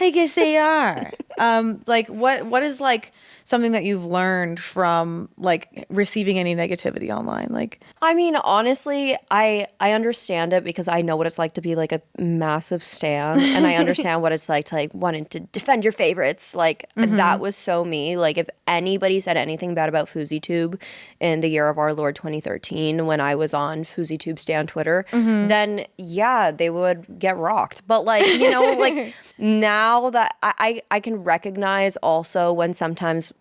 I guess they are. Like what is like something that you've learned from like receiving any negativity online? Like, I mean, honestly, I understand it because I know what it's like to be like a massive stan, and I understand what it's like to like wanting to defend your favorites. Like that was so me. Like if anybody said anything bad about FouseyTube in the year of our Lord 2013 when I was on FouseyTube stan Twitter, then yeah, they would get rocked. But like, you know, like now that I can recognize also when sometimes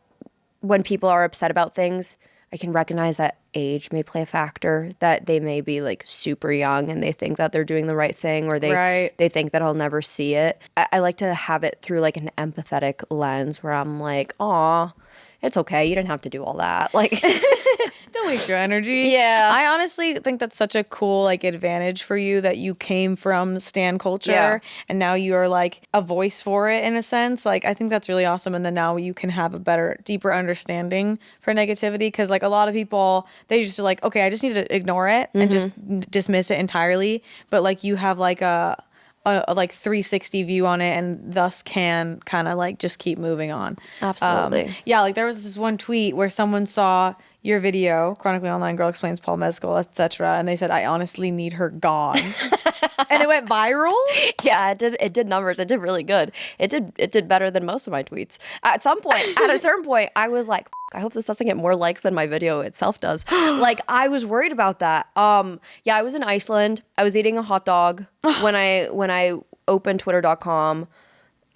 when people are upset about things, I can recognize that age may play a factor, that they may be like super young and they think that they're doing the right thing, or they think that I'll never see it. I like to have it through like an empathetic lens where I'm like, aw, it's okay. You didn't have to do all that. Like, don't waste your energy. Yeah. I honestly think that's such a cool like advantage for you, that you came from stan culture and now you're like a voice for it in a sense. Like, I think that's really awesome. And then now you can have a better, deeper understanding for negativity. Cause like a lot of people, they just are like, okay, I just need to ignore it and just dismiss it entirely. But like you have like a a like 360 view on it and thus can kind of like just keep moving on. Absolutely. Yeah, like there was this one tweet where someone saw your video, Chronically Online Girl Explains Paul Mescal, etc., and they said, I honestly need her gone. And it went viral? Yeah, it did numbers. It did really good. It did better than most of my tweets. At a certain point, I was like, I hope this doesn't get more likes than my video itself does. Like, I was worried about that. Yeah, I was in Iceland. I was eating a hot dog when I opened twitter.com.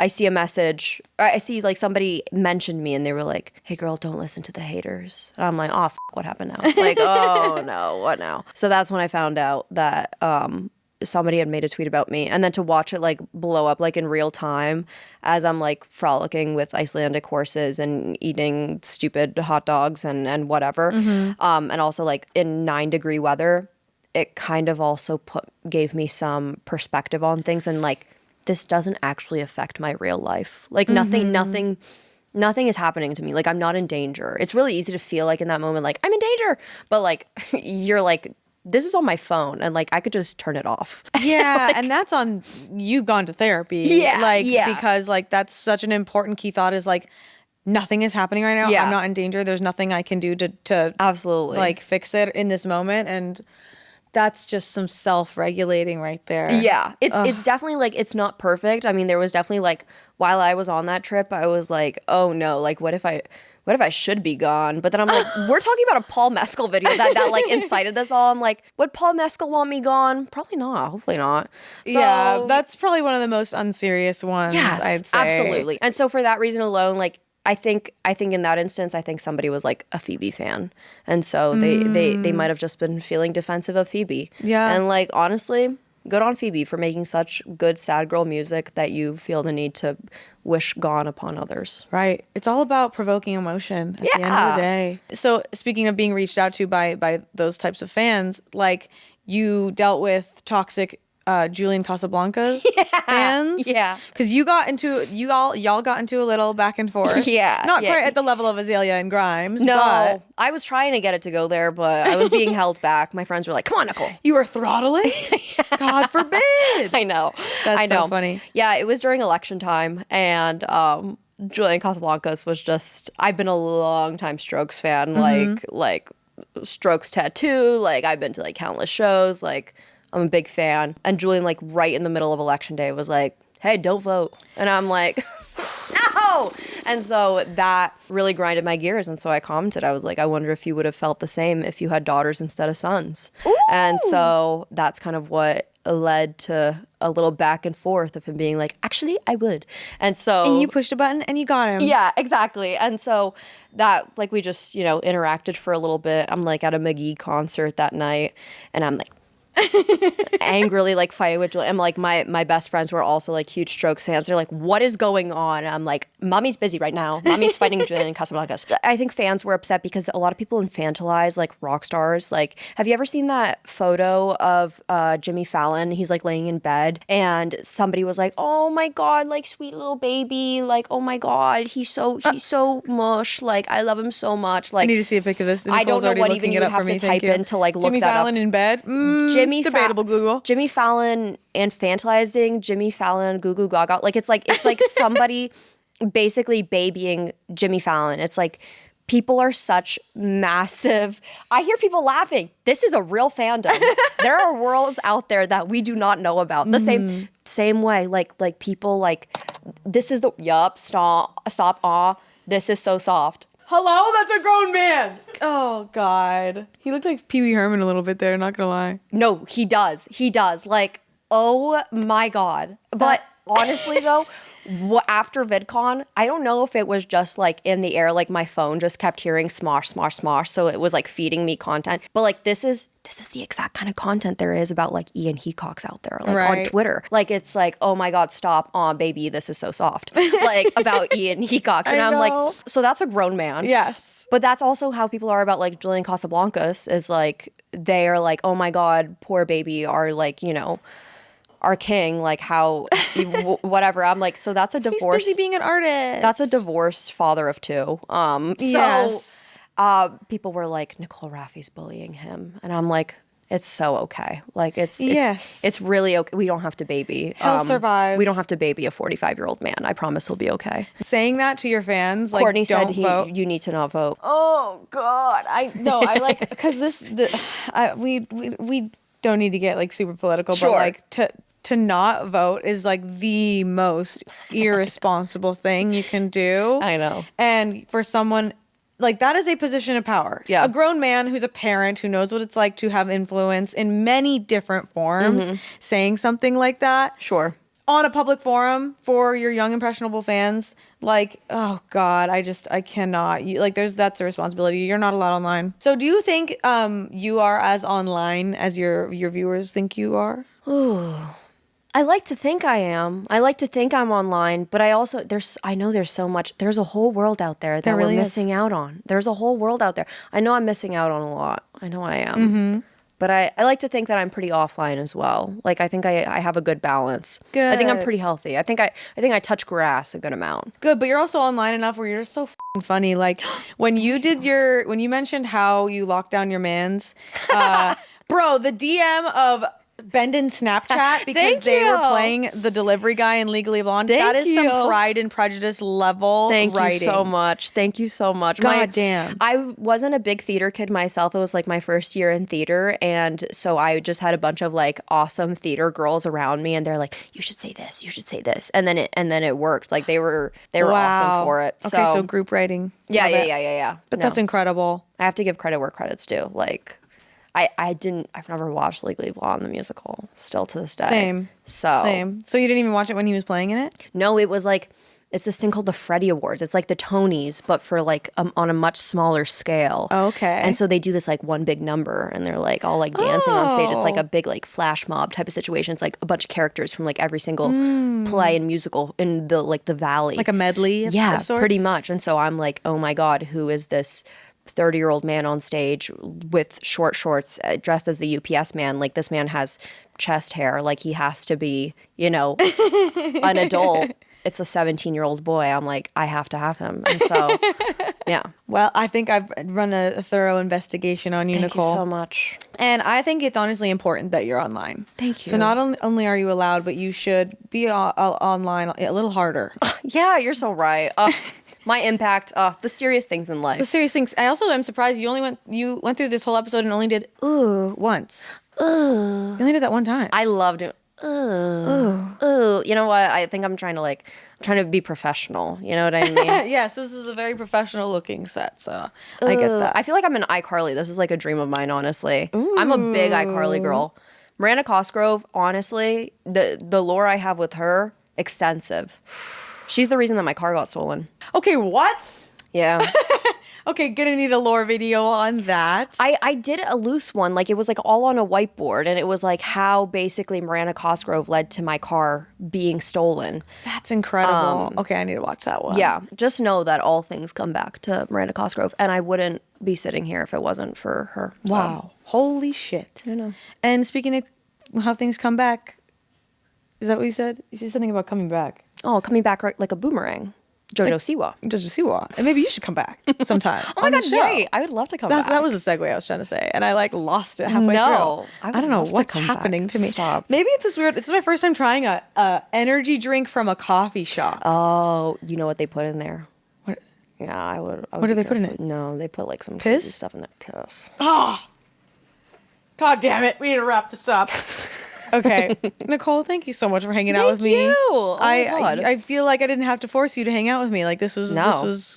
I see a message. I see like somebody mentioned me and they were like, hey girl, don't listen to the haters. And I'm like, oh, what happened now? Like, oh no, what now? So that's when I found out that somebody had made a tweet about me. And then to watch it like blow up like in real time as I'm like frolicking with Icelandic horses and eating stupid hot dogs and whatever. And also like in 9-degree weather, it kind of also gave me some perspective on things and like, this doesn't actually affect my real life. Like nothing is happening to me. Like I'm not in danger. It's really easy to feel like in that moment, like I'm in danger, but like you're like, this is on my phone and like I could just turn it off. Yeah. Like, and that's on you gone to therapy. Yeah. Because like that's such an important key thought is like, nothing is happening right now. Yeah. I'm not in danger. There's nothing I can do to absolutely like fix it in this moment. And that's just some self-regulating right there. Yeah. It's definitely like, it's not perfect. I mean, there was definitely like, while I was on that trip, I was like, oh no, like what if I should be gone? But then I'm like, we're talking about a Paul Mescal video that like incited this all. I'm like, would Paul Mescal want me gone? Probably not. Hopefully not. So, yeah, that's probably one of the most unserious ones, yes, I'd say. Absolutely. And so for that reason alone, like, I think in that instance, I think somebody was like a Phoebe fan. And so they might have just been feeling defensive of Phoebe. Yeah. And like, honestly, good on Phoebe for making such good sad girl music that you feel the need to wish gone upon others. Right. It's all about provoking emotion at the end of the day. So speaking of being reached out to by those types of fans, like you dealt with toxic Julian Casablancas fans. Yeah. Because y'all got into a little back and forth. Yeah. Not quite at the level of Azalea and Grimes. No. But I was trying to get it to go there, but I was being held back. My friends were like, come on, Nicole. You were throttling? God forbid. I know. That's so funny. Yeah, it was during election time and Julian Casablancas was just, I've been a long time Strokes fan, like Strokes tattoo, like I've been to like countless shows, like I'm a big fan. And Julian, like, right in the middle of election day was like, hey, don't vote. And I'm like, no! And so that really grinded my gears. And so I commented, I was like, I wonder if you would have felt the same if you had daughters instead of sons. Ooh. And so that's kind of what led to a little back and forth of him being like, actually, I would. And you pushed a button and you got him. Yeah, exactly. And so that, like, we just, interacted for a little bit. I'm like at a McGee concert that night and I'm like, angrily like fighting with Julian. And like my best friends were also like huge Strokes fans. They're like, what is going on? And I'm like, mommy's busy right now. Mommy's fighting Julian Casablancas. I think fans were upset because a lot of people infantilize like rock stars. Like, have you ever seen that photo of Jimmy Fallon? He's like laying in bed and somebody was like, oh my God, like sweet little baby. Like, oh my God, he's so mush. Like, I love him so much. Like, I need to see a pic of this. I don't know what even you would have to type in to like look Jimmy that Fallon up. In bed? Debatable Google. Jimmy Fallon infantilizing Jimmy Fallon goo goo gaga. Like it's like somebody basically babying Jimmy Fallon. It's like people are such massive. I hear people laughing. This is a real fandom. There are worlds out there that we do not know about. The same way. Like people like this is the stop. This is so soft. Hello? That's a grown man. Oh, God. He looked like Pee Wee Herman a little bit there, not gonna lie. No, he does. Like, oh my God. But honestly, though, after VidCon, I don't know if it was just like in the air, like my phone just kept hearing smosh, smosh, smosh. So it was like feeding me content. But like this is the exact kind of content there is about like Ian Heacock's out there, like on Twitter. Like it's like, oh my God, stop. Aw, baby, this is so soft. Like about Ian Heacock's. And I'm like, so that's a grown man. Yes. But that's also how people are about like Julian Casablancas is like, they are like, oh my God, poor baby, are like, our king, like how, whatever. I'm like, so that's a divorce. He's busy being an artist. That's a divorced father of two. Yes. People were like, Nicole Raffy's bullying him. And I'm like, It's so okay. Like it's really okay. We don't have to baby. He'll survive. We don't have to baby a 45-year-old man. I promise he'll be okay. Saying that to your fans, like, Courtney don't said vote. you need to not vote. Oh God, I like because we don't need to get like super political, Sure. but like to not vote is like the most irresponsible thing you can do. I know. And for someone. Like, that is a position of power. Yeah. A grown man who's a parent who knows what it's like to have influence in many different forms, saying something like that. Sure. On a public forum for your young, impressionable fans. Like, oh God, I cannot. That's a responsibility. You're not allowed online. So do you think you are as online as your viewers think you are? Ooh. I like to think I am. I like to think I'm online, but I know there's so much. There's a whole world out there that we're missing out on. There's a whole world out there. I know I'm missing out on a lot. I know I am. Mm-hmm. But I like to think that I'm pretty offline as well. Like, I think I have a good balance. Good. I think I'm pretty healthy. I think I touch grass a good amount. Good, but you're also online enough where you're just so f***ing funny. Like, when you mentioned how you locked down your mans, bro, the DM of Bendon's Snapchat because they were playing the delivery guy in Legally Blonde. That is some Pride and Prejudice level writing. Thank you so much. Thank you so much. God damn. I wasn't a big theater kid myself. It was like my first year in theater. And so I just had a bunch of like awesome theater girls around me. And they're like, you should say this. You should say this. And then it worked. Like they were awesome for it. Okay, so group writing. Yeah. But that's incredible. I have to give credit where credit's due. Like, I've never watched Legally Blonde, the musical, still to this day. Same. So you didn't even watch it when he was playing in it? No, it was like, it's this thing called the Freddie Awards. It's like the Tonys, but for like on a much smaller scale. Okay. And so they do this like one big number and they're like all like dancing on stage. It's like a big like flash mob type of situation. It's like a bunch of characters from like every single play and musical in the valley. Like a medley of sorts? Pretty much. And so I'm like, oh my God, who is this 30-year-old man on stage with short shorts dressed as the UPS man? Like, this man has chest hair. Like, he has to be, an adult. It's a 17-year-old boy. I'm like, I have to have him. And so, yeah. Well, I think I've run a thorough investigation on you, Nicole. Thank you so much. And I think it's honestly important that you're online. Thank you. So not only are you allowed, but you should be online a little harder. Yeah, you're so right. My impact, the serious things in life. The serious things. I also am surprised you went through this whole episode and only did once. You only did that one time. I loved it. Ooh. You know what? I think I'm trying to be professional. You know what I mean? Yes, this is a very professional looking set, so I get that. I feel like I'm an iCarly. This is like a dream of mine, honestly. Ooh. I'm a big iCarly girl. Miranda Cosgrove, honestly, the lore I have with her, extensive. She's the reason that my car got stolen. Okay, what? Yeah. Okay, gonna need a lore video on that. I did a loose one. Like, it was like all on a whiteboard, and it was like how basically Miranda Cosgrove led to my car being stolen. That's incredible. Okay, I need to watch that one. Yeah, just know that all things come back to Miranda Cosgrove, and I wouldn't be sitting here if it wasn't for her. So. Wow. Holy shit. I know. And speaking of how things come back, is that what you said? You said something about coming back. Oh, coming back like a boomerang. Jojo Siwa. And maybe you should come back sometime. Oh my God, yay. I would love to come back. That was the segue I was trying to say. And I like lost it halfway through. I don't know what's happening to me. Stop. Maybe it's this weird, this is my first time trying a energy drink from a coffee shop. Oh, you know what they put in there? What? Yeah, I would what do they put in it? No, they put like some piss crazy stuff in there. Piss. Oh, God damn it. We need to wrap this up. Okay. Nicole, thank you so much for hanging out with me. Thank you. Oh I feel like I didn't have to force you to hang out with me. Like, this was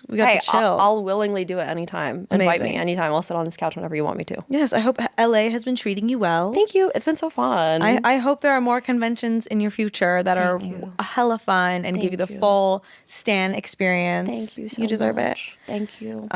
we got to chill. I'll willingly do it anytime. Amazing. Invite me anytime. I'll sit on this couch whenever you want me to. Yes, I hope LA has been treating you well. Thank you. It's been so fun. I hope there are more conventions in your future that are hella fun and give you the full Stan experience. Thank you so You deserve much. it. Thank you.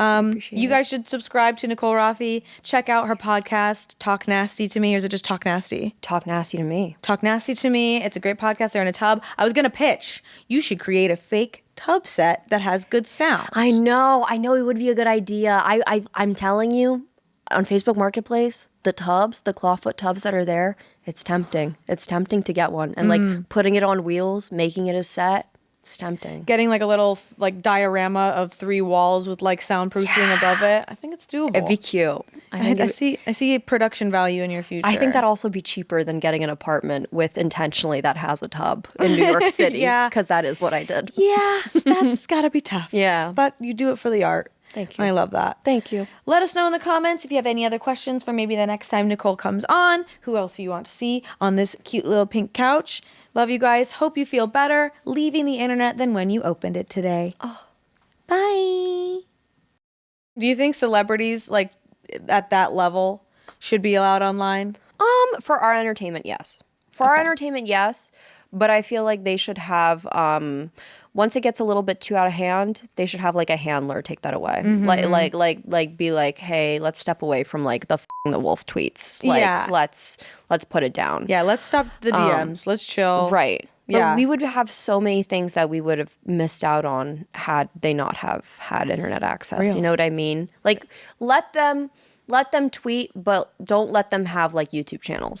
You guys should subscribe to Nicole Raffi. Check out her podcast, Talk Nasty to Me, or is it just Talk Nasty? Talk Nasty to Me. Talk Nasty to Me. It's a great podcast. They're in a tub. I was going to pitch. You should create a fake tub set that has good sound. I know it would be a good idea. I'm telling you, on Facebook Marketplace, the clawfoot tubs that are there, it's tempting. It's tempting to get one. And like putting it on wheels, making it a set, It's tempting. Getting like a little like diorama of 3 walls with like soundproofing above it. I think it's doable. It'd be cute. I see production value in your future. I think that'd also be cheaper than getting an apartment with intentionally that has a tub in New York City. Yeah. Because that is what I did. Yeah, that's gotta be tough. Yeah. But you do it for the art. Thank you. I love that. Thank you. Let us know in the comments if you have any other questions for maybe the next time Nicole comes on. Who else you want to see on this cute little pink couch. Love you guys. Hope you feel better leaving the internet than when you opened it today. Oh. Bye. Do you think celebrities like at that level should be allowed online? For our entertainment, yes. For our entertainment, yes. But I feel like they should have, once it gets a little bit too out of hand, they should have like a handler take that away. Like be like, hey, let's step away from like the wolf tweets. Like, let's put it down. Yeah, let's stop the DMs. Let's chill. Right. But Yeah. we would have so many things that we would have missed out on had they not have had internet access. Real. You know what I mean? Like, let them tweet, but don't let them have like YouTube channels.